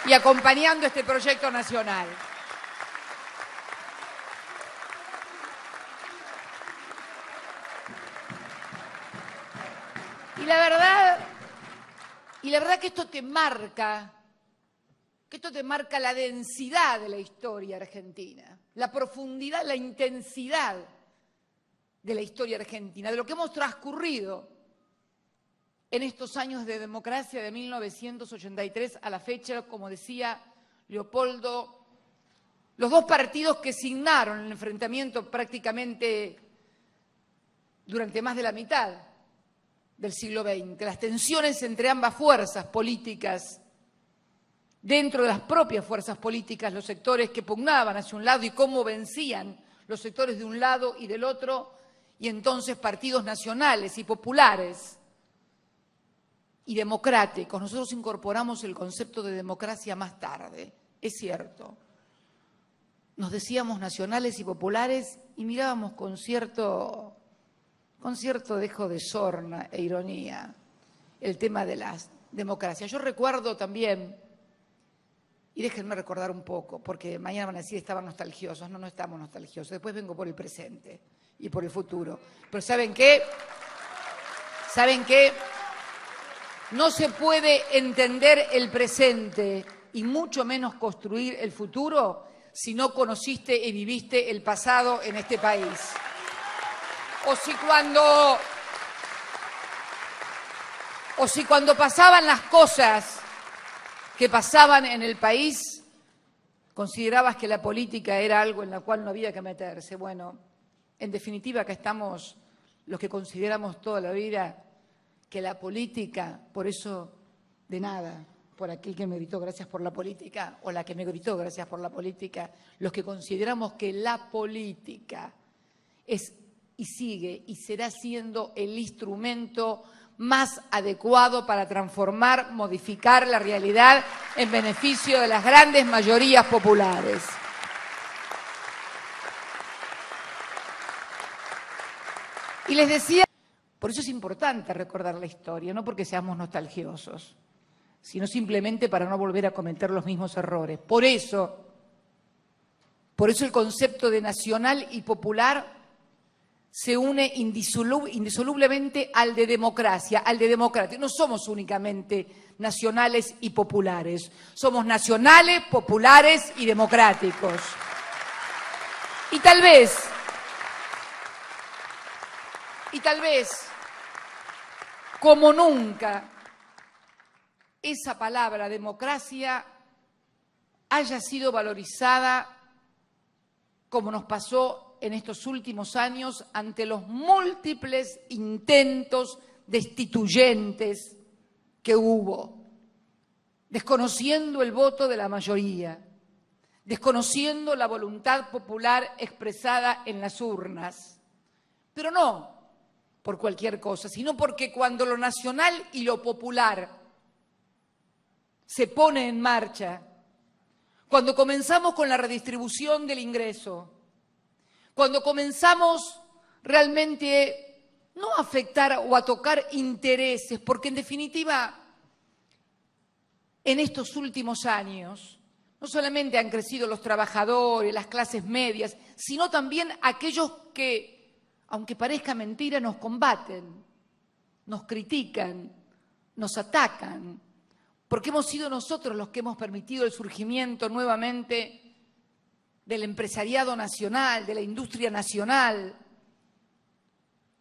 y acompañando este proyecto nacional. Y la verdad que esto te marca la densidad de la historia argentina, la profundidad, la intensidad de la historia argentina, de lo que hemos transcurrido en estos años de democracia de 1983 a la fecha, como decía Leopoldo, los dos partidos que signaron el enfrentamiento prácticamente durante más de la mitad del siglo XX, las tensiones entre ambas fuerzas políticas, dentro de las propias fuerzas políticas, los sectores que pugnaban hacia un lado y cómo vencían los sectores de un lado y del otro, y entonces partidos nacionales y populares y democráticos. Nosotros incorporamos el concepto de democracia más tarde, es cierto. Nos decíamos nacionales y populares y mirábamos con cierto dejo de sorna e ironía el tema de las democracias. Yo recuerdo también, y déjenme recordar un poco, porque mañana van a decir estaban nostalgiosos. No estamos nostalgiosos. Después vengo por el presente y por el futuro. Pero ¿saben qué? ¿Saben qué? No se puede entender el presente y mucho menos construir el futuro si no conociste y viviste el pasado en este país. O si cuando pasaban las cosas que pasaban en el país, considerabas que la política era algo en la cual no había que meterse. Bueno, en definitiva, acá estamos los que consideramos toda la vida que la política, por eso de nada, por aquel que me gritó gracias por la política, o la que me gritó gracias por la política, los que consideramos que la política es y sigue y será siendo el instrumento más adecuado para transformar, modificar la realidad en beneficio de las grandes mayorías populares. Y les decía, por eso es importante recordar la historia, no porque seamos nostalgiosos, sino simplemente para no volver a cometer los mismos errores. Por eso el concepto de nacional y popular se une indisolublemente al de democracia, al de democrático. No somos únicamente nacionales y populares, somos nacionales, populares y democráticos. Y tal vez, como nunca, esa palabra democracia haya sido valorizada como nos pasó en estos últimos años ante los múltiples intentos destituyentes que hubo, desconociendo el voto de la mayoría, desconociendo la voluntad popular expresada en las urnas, pero no por cualquier cosa, sino porque cuando lo nacional y lo popular se pone en marcha, cuando comenzamos con la redistribución del ingreso, cuando comenzamos realmente no a afectar o a tocar intereses, porque en definitiva, en estos últimos años, no solamente han crecido los trabajadores, las clases medias, sino también aquellos que, aunque parezca mentira, nos combaten, nos critican, nos atacan, porque hemos sido nosotros los que hemos permitido el surgimiento nuevamente del empresariado nacional, de la industria nacional,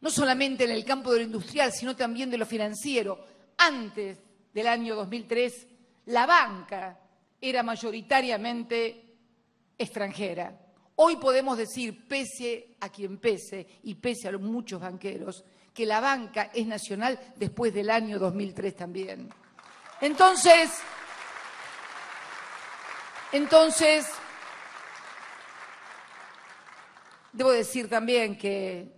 no solamente en el campo de lo industrial, sino también de lo financiero. Antes del año 2003, la banca era mayoritariamente extranjera. Hoy podemos decir, pese a quien pese y pese a los muchos banqueros, que la banca es nacional después del año 2003 también. Entonces, debo decir también que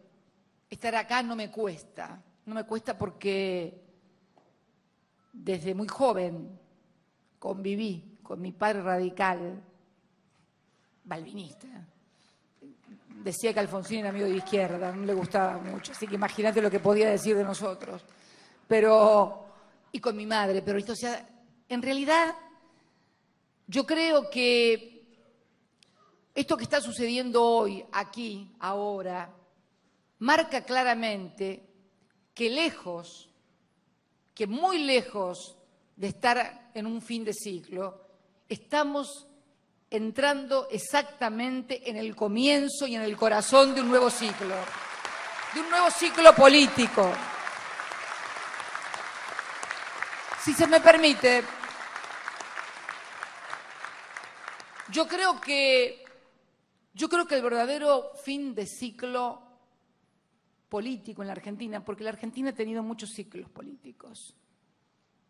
estar acá no me cuesta porque desde muy joven conviví con mi padre radical, balvinista. Decía que Alfonsín era amigo de izquierda, no le gustaba mucho, así que imagínate lo que podía decir de nosotros. Y con mi madre, pero esto, o sea, en realidad yo creo que esto que está sucediendo hoy, aquí, ahora, marca claramente que muy lejos de estar en un fin de ciclo, estamos entrando exactamente en el comienzo y en el corazón de un nuevo ciclo político. Si se me permite, yo creo que el verdadero fin de ciclo político en la Argentina, porque la Argentina ha tenido muchos ciclos políticos,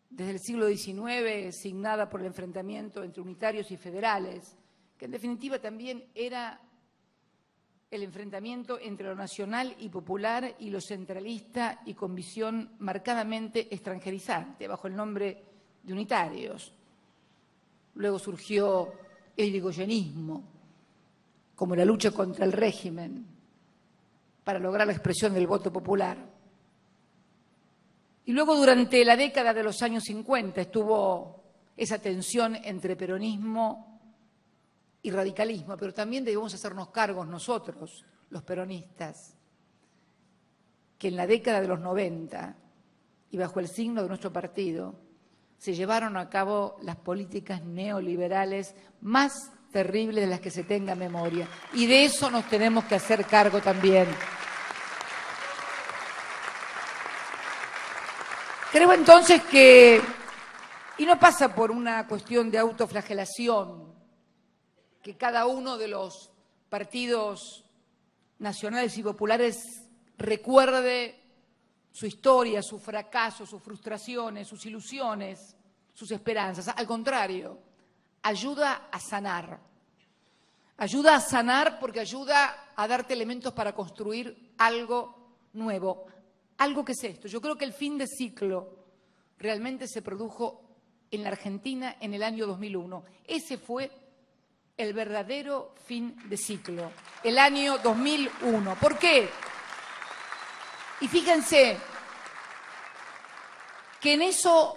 desde el siglo XIX, signada por el enfrentamiento entre unitarios y federales, que en definitiva también era el enfrentamiento entre lo nacional y popular y lo centralista y con visión marcadamente extranjerizante, bajo el nombre de unitarios. Luego surgió el irigoyenismo, como la lucha contra el régimen, para lograr la expresión del voto popular. Y luego durante la década de los años 50 estuvo esa tensión entre peronismo y radicalismo, pero también debemos hacernos cargos nosotros, los peronistas, que en la década de los 90 y bajo el signo de nuestro partido se llevaron a cabo las políticas neoliberales más terribles de las que se tenga memoria. Y de eso nos tenemos que hacer cargo también. Creo entonces que, y no pasa por una cuestión de autoflagelación, que cada uno de los partidos nacionales y populares recuerde su historia, su fracaso, sus frustraciones, sus ilusiones, sus esperanzas. Al contrario, ayuda a sanar. Ayuda a sanar porque ayuda a darte elementos para construir algo nuevo. ¿Algo que es esto? Yo creo que el fin de ciclo realmente se produjo en la Argentina en el año 2001. Ese fue el verdadero fin de ciclo, el año 2001. ¿Por qué? Y fíjense que en eso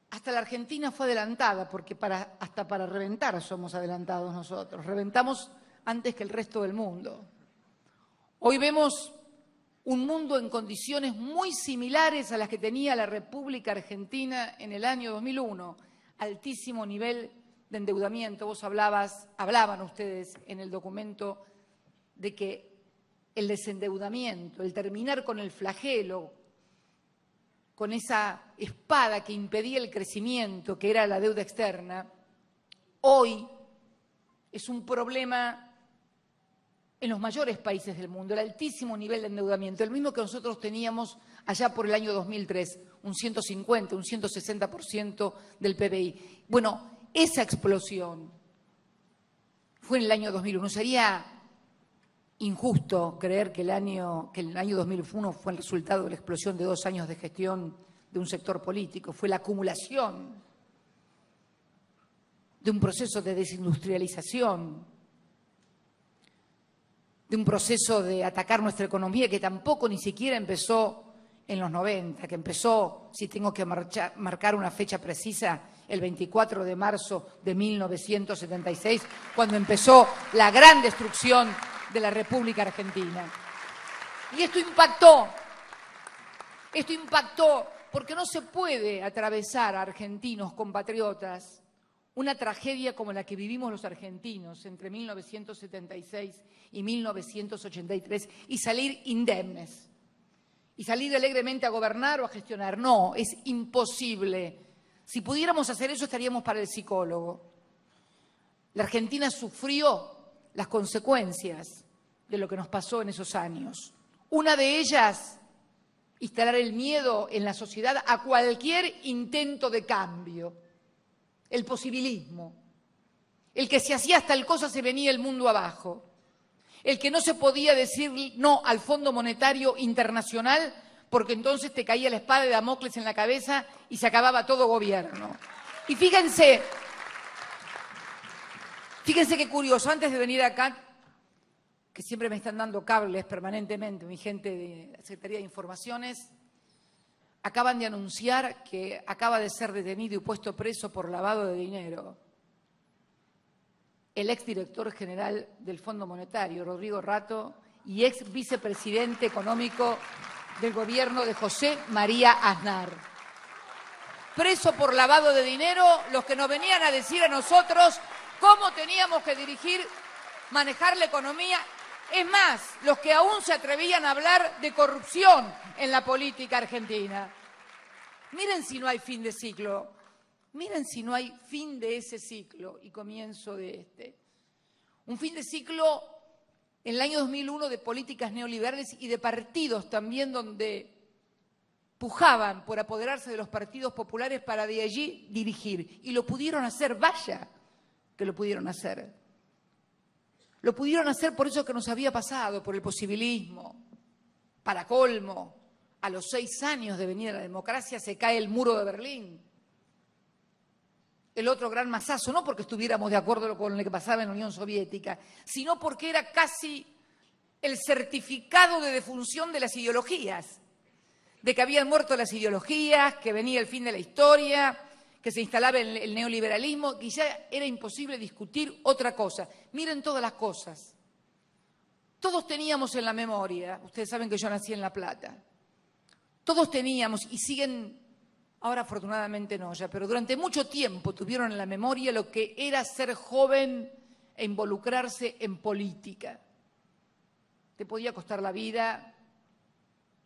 hasta la Argentina fue adelantada, porque hasta para reventar somos adelantados nosotros. Reventamos antes que el resto del mundo. Hoy vemos un mundo en condiciones muy similares a las que tenía la República Argentina en el año 2001. Altísimo nivel de endeudamiento. Hablaban ustedes en el documento de que el desendeudamiento, el terminar con el flagelo, con esa espada que impedía el crecimiento, que era la deuda externa, hoy es un problema en los mayores países del mundo, el altísimo nivel de endeudamiento, el mismo que nosotros teníamos allá por el año 2003, un 150, un 160% del PBI. Bueno, esa explosión fue en el año 2001. Sería injusto creer que el año 2001 fue el resultado de la explosión de 2 años de gestión de un sector político. Fue la acumulación de un proceso de desindustrialización, de un proceso de atacar nuestra economía que tampoco ni siquiera empezó en los 90, que empezó, si tengo que marcar una fecha precisa, el 24 de marzo de 1976, cuando empezó la gran destrucción de la República Argentina. Y esto impactó porque no se puede atravesar a argentinos, compatriotas, una tragedia como la que vivimos los argentinos entre 1976 y 1983 y salir indemnes, y salir alegremente a gobernar o a gestionar. No, es imposible. Si pudiéramos hacer eso, estaríamos para el psicólogo. La Argentina sufrió las consecuencias de lo que nos pasó en esos años. Una de ellas, instalar el miedo en la sociedad a cualquier intento de cambio. El posibilismo. El que si hacías tal cosa se venía el mundo abajo. El que no se podía decir no al Fondo Monetario Internacional porque entonces te caía la espada de Damocles en la cabeza y se acababa todo gobierno. Y fíjense qué curioso, antes de venir acá, que siempre me están dando cables permanentemente, mi gente de la Secretaría de Informaciones, acaban de anunciar que acaba de ser detenido y puesto preso por lavado de dinero el exdirector general del Fondo Monetario, Rodrigo Rato, y ex vicepresidente económico del gobierno de José María Aznar. Preso por lavado de dinero, los que nos venían a decir a nosotros cómo teníamos que dirigir, manejar la economía. Es más, los que aún se atrevían a hablar de corrupción en la política argentina. Miren si no hay fin de ciclo. Miren si no hay fin de ese ciclo y comienzo de este. Un fin de ciclo en el año 2001 de políticas neoliberales y de partidos también donde pujaban por apoderarse de los partidos populares para de allí dirigir. Y lo pudieron hacer, vaya que lo pudieron hacer. Lo pudieron hacer por eso que nos había pasado, por el posibilismo. Para colmo, a los 6 años de venir a la democracia se cae el muro de Berlín. El otro gran masazo, no porque estuviéramos de acuerdo con lo que pasaba en la Unión Soviética, sino porque era casi el certificado de defunción de las ideologías, de que habían muerto las ideologías, que venía el fin de la historia, que se instalaba el neoliberalismo, que ya era imposible discutir otra cosa. Miren todas las cosas. Todos teníamos en la memoria, ustedes saben que yo nací en La Plata, todos teníamos y siguen, ahora afortunadamente no ya, pero durante mucho tiempo tuvieron en la memoria lo que era ser joven e involucrarse en política. Te podía costar la vida,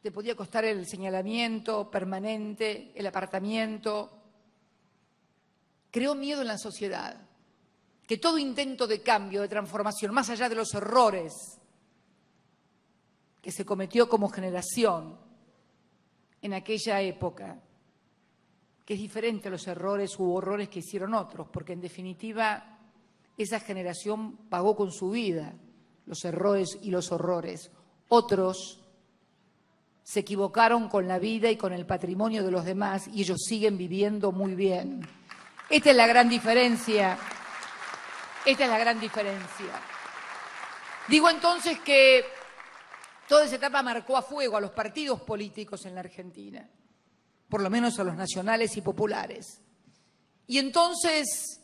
te podía costar el señalamiento permanente, el apartamiento. Creó miedo en la sociedad, que todo intento de cambio, de transformación, más allá de los errores que se cometió como generación en aquella época, que es diferente a los errores u horrores que hicieron otros, porque en definitiva esa generación pagó con su vida los errores y los horrores. Otros se equivocaron con la vida y con el patrimonio de los demás y ellos siguen viviendo muy bien. Esta es la gran diferencia. Esta es la gran diferencia. Digo entonces que toda esa etapa marcó a fuego a los partidos políticos en la Argentina, por lo menos a los nacionales y populares. Y entonces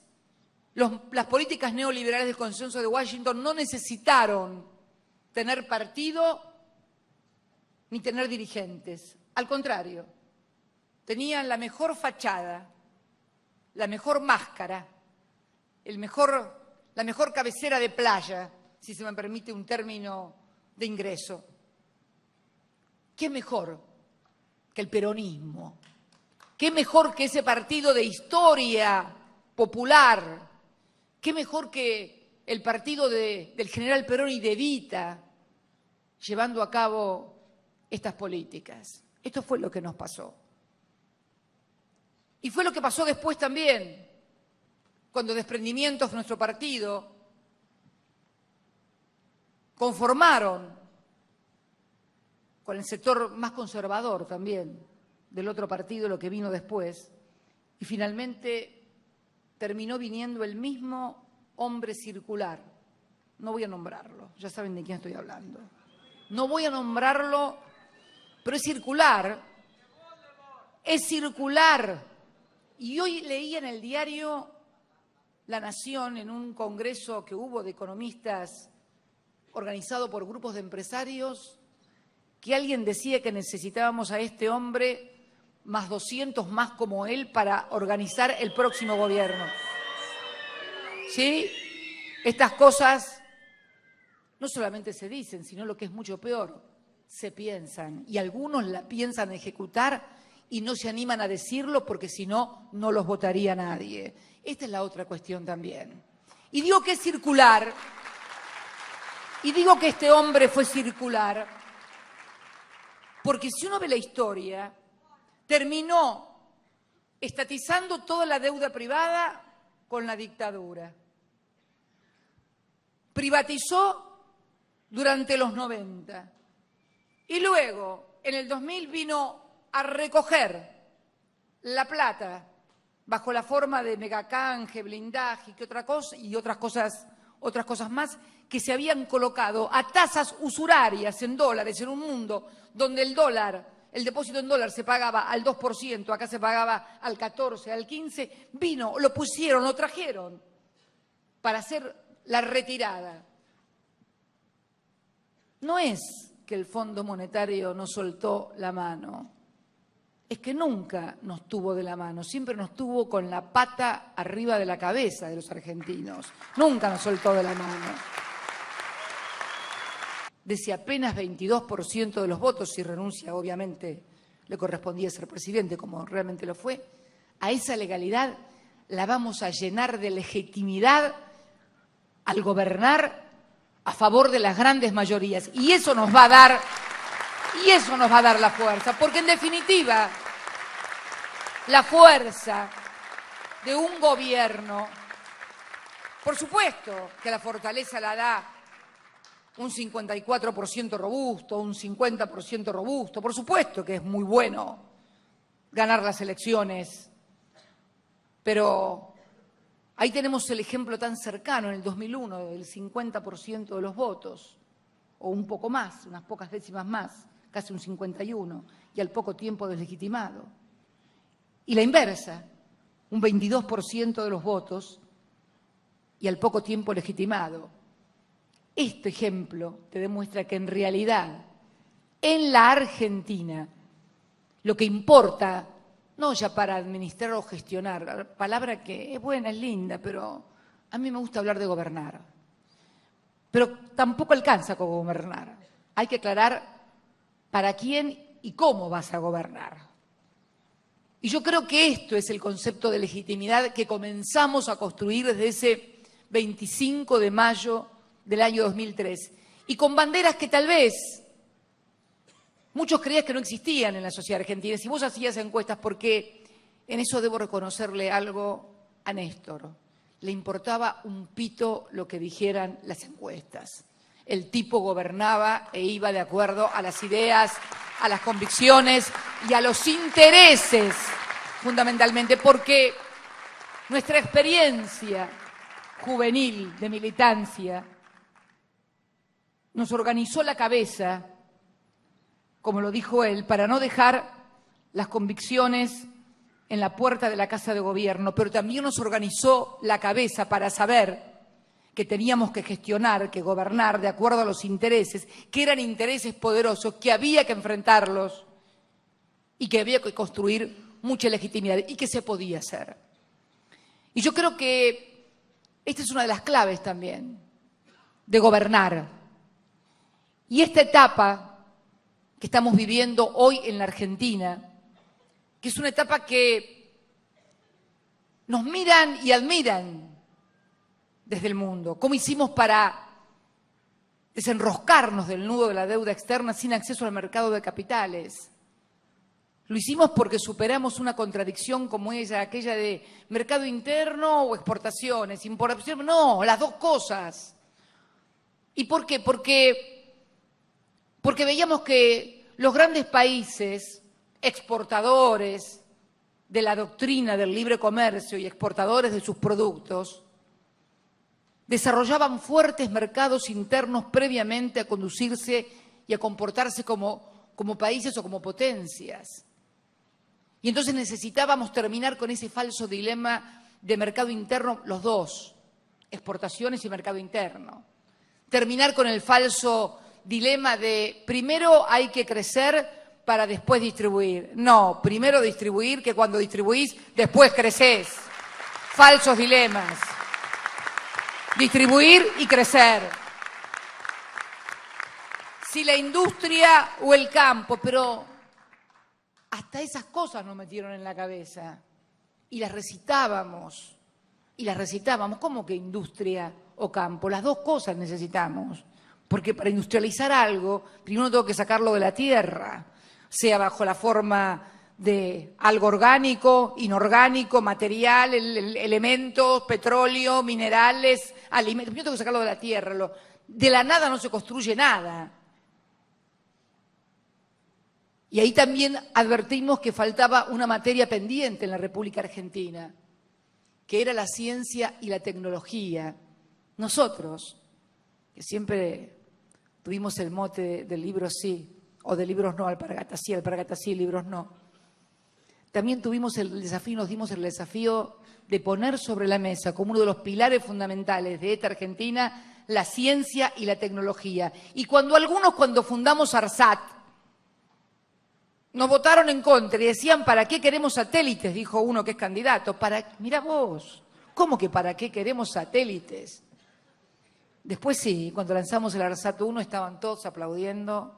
las políticas neoliberales del Consenso de Washington no necesitaron tener partido ni tener dirigentes. Al contrario, tenían la mejor fachada, la mejor máscara, la mejor cabecera de playa, si se me permite un término de ingreso. ¿Qué mejor que el peronismo? ¿Qué mejor que ese partido de historia popular? ¿Qué mejor que el partido del general Perón y de Evita llevando a cabo estas políticas? Esto fue lo que nos pasó. Y fue lo que pasó después también, cuando desprendimientos de nuestro partido conformaron con el sector más conservador también del otro partido, lo que vino después, y finalmente terminó viniendo el mismo hombre circular. No voy a nombrarlo, ya saben de quién estoy hablando. No voy a nombrarlo, pero es circular. Es circular. Y hoy leía en el diario La Nación, en un congreso que hubo de economistas organizado por grupos de empresarios, que alguien decía que necesitábamos a este hombre más 200 más como él para organizar el próximo gobierno. ¿Sí? Estas cosas no solamente se dicen, sino lo que es mucho peor, se piensan. Y algunos la piensan ejecutar y no se animan a decirlo porque si no, no los votaría nadie. Esta es la otra cuestión también. Y digo que es circular, y digo que este hombre fue circular, porque si uno ve la historia, terminó estatizando toda la deuda privada con la dictadura. Privatizó durante los 90. Y luego, en el 2000, vino a recoger la plata bajo la forma de megacanje, blindaje y otras cosas más que se habían colocado a tasas usurarias en dólares en un mundo donde el depósito en dólar se pagaba al 2%, acá se pagaba al 14%, al 15%, lo trajeron para hacer la retirada. No es que el Fondo Monetario nos soltó la mano, es que nunca nos tuvo de la mano, siempre nos tuvo con la pata arriba de la cabeza de los argentinos, nunca nos soltó de la mano. De ese apenas 22% de los votos, si renuncia obviamente le correspondía ser presidente, como realmente lo fue, a esa legalidad la vamos a llenar de legitimidad al gobernar a favor de las grandes mayorías. Y eso nos va a dar la fuerza, porque en definitiva la fuerza de un gobierno, por supuesto que la fortaleza la da un 54% robusto, un 50% robusto, por supuesto que es muy bueno ganar las elecciones, pero ahí tenemos el ejemplo tan cercano en el 2001 del 50% de los votos, o un poco más, unas pocas décimas más, casi un 51%, y al poco tiempo deslegitimado. Y la inversa, un 22% de los votos y al poco tiempo legitimado. Este ejemplo te demuestra que en realidad, en la Argentina, lo que importa, no ya para administrar o gestionar, la palabra que es buena, es linda, pero a mí me gusta hablar de gobernar. Pero tampoco alcanza con gobernar. Hay que aclarar para quién y cómo vas a gobernar. Y yo creo que esto es el concepto de legitimidad que comenzamos a construir desde ese 25 de mayo del año 2003. Y con banderas que tal vez muchos creían que no existían en la sociedad argentina. Si vos hacías encuestas, porque en eso debo reconocerle algo a Néstor, le importaba un pito lo que dijeran las encuestas. El tipo gobernaba e iba de acuerdo a las ideas, a las convicciones y a los intereses, fundamentalmente, porque nuestra experiencia juvenil de militancia nos organizó la cabeza, como lo dijo él, para no dejar las convicciones en la puerta de la Casa de Gobierno, pero también nos organizó la cabeza para saber que teníamos que gestionar, que gobernar de acuerdo a los intereses, que eran intereses poderosos, que había que enfrentarlos y que había que construir mucha legitimidad y que se podía hacer. Y yo creo que esta es una de las claves también de gobernar. Y esta etapa que estamos viviendo hoy en la Argentina, que es una etapa que nos miran y admiran desde el mundo. ¿Cómo hicimos para desenroscarnos del nudo de la deuda externa sin acceso al mercado de capitales? Lo hicimos porque superamos una contradicción como aquella de mercado interno o exportaciones, importaciones. No, las dos cosas. ¿Y por qué? Porque veíamos que los grandes países exportadores de la doctrina del libre comercio y exportadores de sus productos desarrollaban fuertes mercados internos previamente a conducirse y a comportarse como países o como potencias. Y entonces necesitábamos terminar con ese falso dilema de mercado interno, los dos, exportaciones y mercado interno. Terminar con el falso dilema de primero hay que crecer para después distribuir. No, primero distribuir, que cuando distribuís, después crecés. Falsos dilemas. Distribuir y crecer. Si la industria o el campo, pero hasta esas cosas nos metieron en la cabeza. Y las recitábamos. ¿Cómo que industria o campo? Las dos cosas necesitamos. Porque para industrializar algo, primero tengo que sacarlo de la tierra, sea bajo la forma de algo orgánico, inorgánico, material, elementos, petróleo, minerales, alimentos. Primero tengo que sacarlo de la tierra. De la nada no se construye nada. Y ahí también advertimos que faltaba una materia pendiente en la República Argentina, que era la ciencia y la tecnología. Nosotros, que siempre tuvimos el mote del libro sí, o de libros no, alpargatas sí, libros no. También tuvimos el desafío, nos dimos el desafío de poner sobre la mesa como uno de los pilares fundamentales de esta Argentina la ciencia y la tecnología. Y cuando fundamos ARSAT, nos votaron en contra y decían, ¿para qué queremos satélites? Dijo uno que es candidato. Mirá vos, ¿cómo que para qué queremos satélites? Después sí, cuando lanzamos el ARSAT 1 estaban todos aplaudiendo.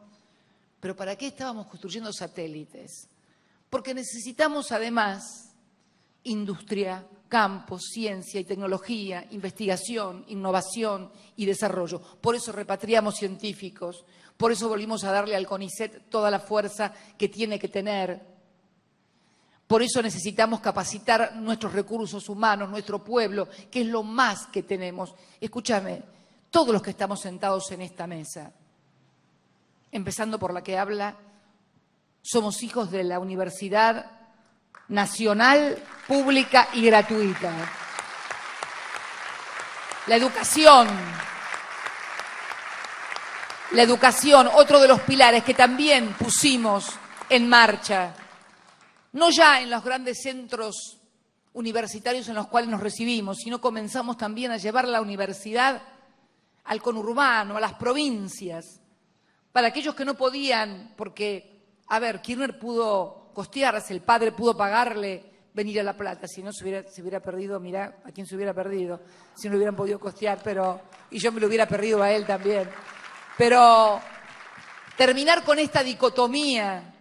¿Pero para qué estábamos construyendo satélites? Porque necesitamos además industria, campo, ciencia y tecnología, investigación, innovación y desarrollo. Por eso repatriamos científicos, por eso volvimos a darle al CONICET toda la fuerza que tiene que tener. Por eso necesitamos capacitar nuestros recursos humanos, nuestro pueblo, que es lo más que tenemos. Escúchame, todos los que estamos sentados en esta mesa, empezando por la que habla, somos hijos de la Universidad Nacional, Pública y Gratuita. La educación, otro de los pilares que también pusimos en marcha, no ya en los grandes centros universitarios en los cuales nos recibimos, sino comenzamos también a llevar la universidad al conurbano, a las provincias, para aquellos que no podían, porque, Kirchner pudo costearse, el padre pudo pagarle venir a La Plata, si no se hubiera perdido, mirá a quién se hubiera perdido, si no lo hubieran podido costear, y yo me lo hubiera perdido a él también. Pero terminar con esta dicotomía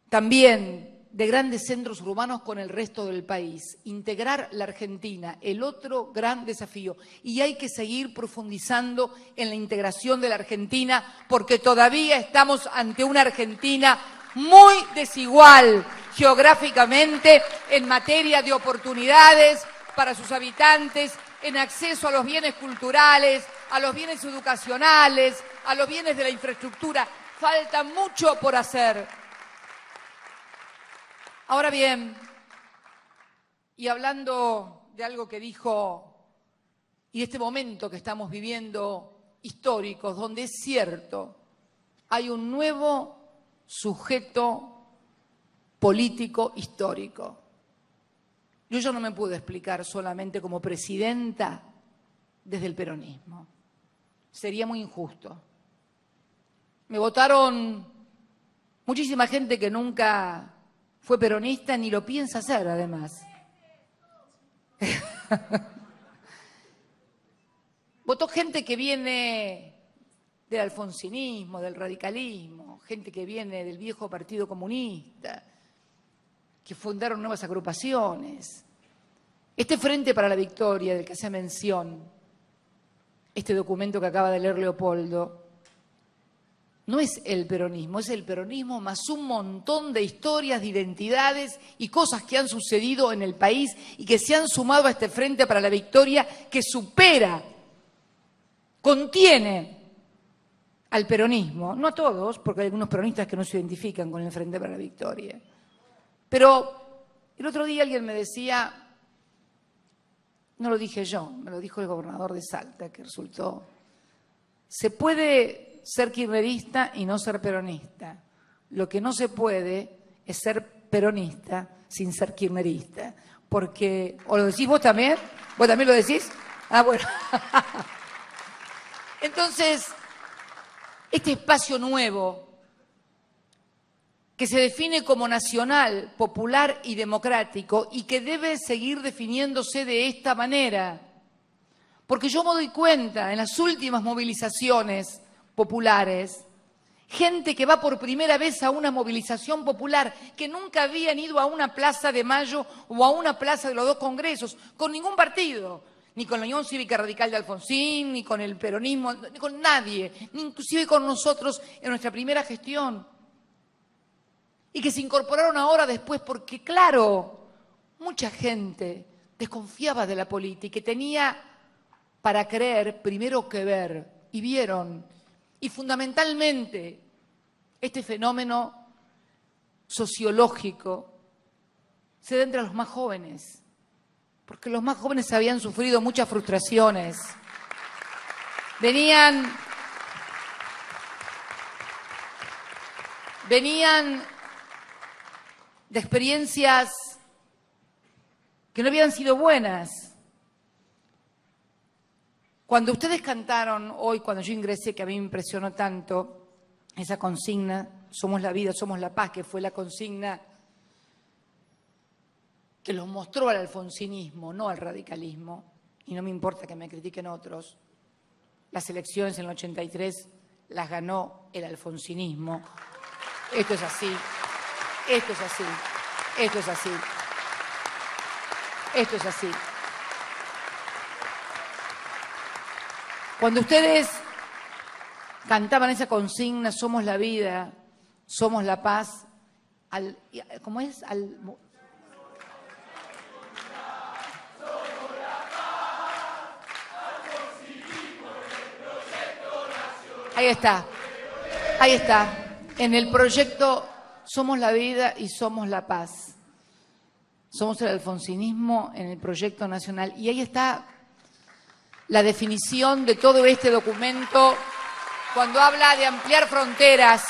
también de grandes centros urbanos con el resto del país, integrar la Argentina, el otro gran desafío. Y hay que seguir profundizando en la integración de la Argentina porque todavía estamos ante una Argentina muy desigual geográficamente en materia de oportunidades para sus habitantes, en acceso a los bienes culturales, a los bienes educacionales, a los bienes de la infraestructura. Falta mucho por hacer. Ahora bien, y hablando de algo que dijo, y de este momento que estamos viviendo históricos, donde es cierto, hay un nuevo sujeto político histórico. Yo no me puedo explicar solamente como presidenta desde el peronismo. Sería muy injusto. Me votaron muchísima gente que nunca fue peronista ni lo piensa hacer, además. Votó gente que viene del alfonsinismo, del radicalismo, gente que viene del viejo Partido Comunista, que fundaron nuevas agrupaciones. Este Frente para la Victoria, del que hace mención, este documento que acaba de leer Leopoldo, no es el peronismo, es el peronismo más un montón de historias, de identidades y cosas que han sucedido en el país y que se han sumado a este Frente para la Victoria que supera, contiene al peronismo, no a todos, porque hay algunos peronistas que no se identifican con el Frente para la Victoria. Pero el otro día alguien me decía, no lo dije yo, me lo dijo el gobernador de Salta, que resultó, se puede ser kirchnerista y no ser peronista. Lo que no se puede es ser peronista sin ser kirchnerista. Porque, ¿o lo decís vos también? ¿Vos también lo decís? Ah, bueno. Entonces, este espacio nuevo que se define como nacional, popular y democrático y que debe seguir definiéndose de esta manera. Porque yo me doy cuenta en las últimas movilizaciones populares, gente que va por primera vez a una movilización popular, que nunca habían ido a una plaza de Mayo o a una plaza de los dos congresos, con ningún partido, ni con la Unión Cívica Radical de Alfonsín, ni con el peronismo, ni con nadie, ni inclusive con nosotros en nuestra primera gestión. Y que se incorporaron ahora después porque, claro, mucha gente desconfiaba de la política y que tenía para creer primero que ver, y vieron. Y fundamentalmente, este fenómeno sociológico se da entre los más jóvenes, porque los más jóvenes habían sufrido muchas frustraciones. Venían de experiencias que no habían sido buenas. Cuando ustedes cantaron hoy, cuando yo ingresé, que a mí me impresionó tanto, esa consigna, somos la vida, somos la paz, que fue la consigna que los mostró al alfonsinismo, no al radicalismo, y no me importa que me critiquen otros. Las elecciones en el 83 las ganó el alfonsinismo. Esto es así, esto es así, esto es así, esto es así. Cuando ustedes cantaban esa consigna, somos la vida, somos la paz, ¿cómo es? Ahí está, ahí está, en el proyecto Somos la vida y somos la paz. Somos el alfonsinismo en el proyecto nacional. Y ahí está la definición de todo este documento cuando habla de ampliar fronteras,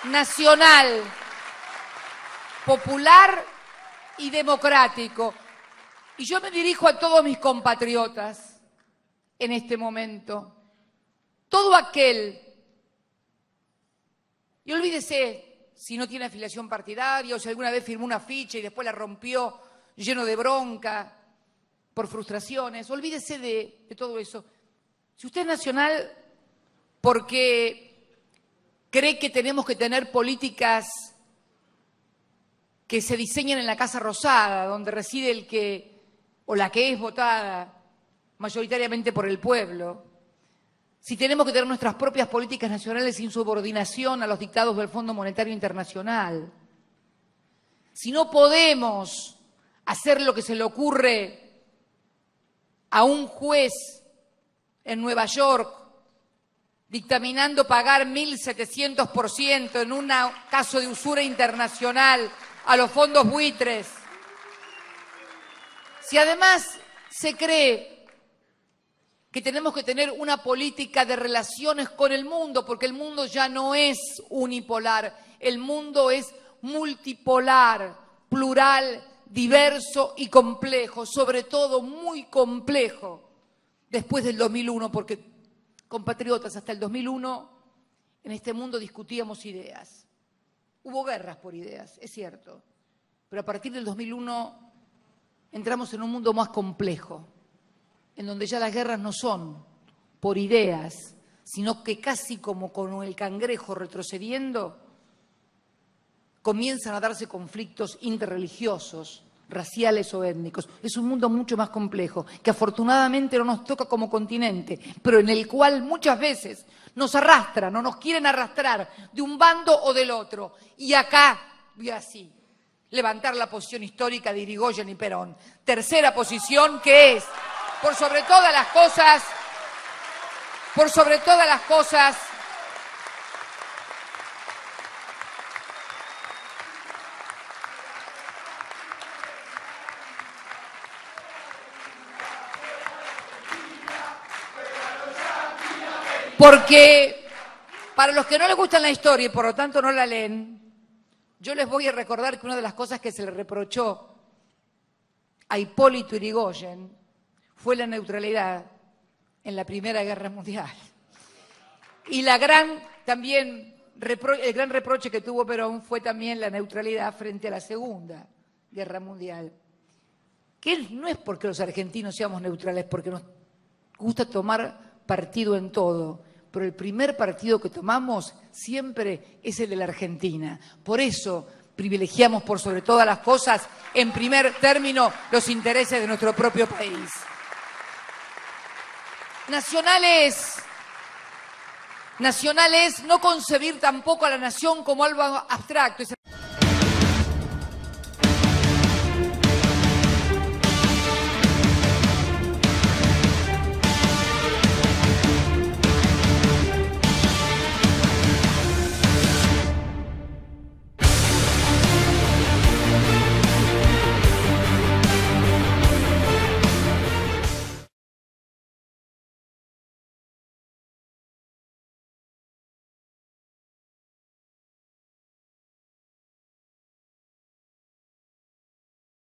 nacional, popular y democrático. Y yo me dirijo a todos mis compatriotas en este momento. Todo aquel, y olvídese si no tiene afiliación partidaria o si alguna vez firmó una ficha y después la rompió lleno de bronca, por frustraciones, olvídese de todo eso. Si usted es nacional porque cree que tenemos que tener políticas que se diseñen en la Casa Rosada, donde reside el que o la que es votada mayoritariamente por el pueblo, si tenemos que tener nuestras propias políticas nacionales sin subordinación a los dictados del Fondo Monetario Internacional, si no podemos hacer lo que se le ocurre a un juez en Nueva York dictaminando pagar 1.700% en un caso de usura internacional a los fondos buitres. Si además se cree que tenemos que tener una política de relaciones con el mundo, porque el mundo ya no es unipolar, el mundo es multipolar, plural, diverso y complejo, sobre todo muy complejo después del 2001, porque, compatriotas, hasta el 2001 en este mundo discutíamos ideas. Hubo guerras por ideas, es cierto, pero a partir del 2001 entramos en un mundo más complejo, en donde ya las guerras no son por ideas, sino que casi como con el cangrejo retrocediendo, comienzan a darse conflictos interreligiosos, raciales o étnicos. Es un mundo mucho más complejo, que afortunadamente no nos toca como continente, pero en el cual muchas veces nos arrastran o nos quieren arrastrar de un bando o del otro. Y acá, voy así, levantar la posición histórica de Irigoyen y Perón. Tercera posición, que es, por sobre todas las cosas, porque para los que no les gusta la historia y por lo tanto no la leen, yo les voy a recordar que una de las cosas que se le reprochó a Hipólito Yrigoyen fue la neutralidad en la Primera Guerra Mundial. Y la gran, también el gran reproche que tuvo Perón fue también la neutralidad frente a la Segunda Guerra Mundial. Que no es porque los argentinos seamos neutrales, porque nos gusta tomar partido en todo, pero el primer partido que tomamos siempre es el de la Argentina. Por eso privilegiamos por sobre todas las cosas, en primer término, los intereses de nuestro propio país. Nacional es no concebir tampoco a la nación como algo abstracto.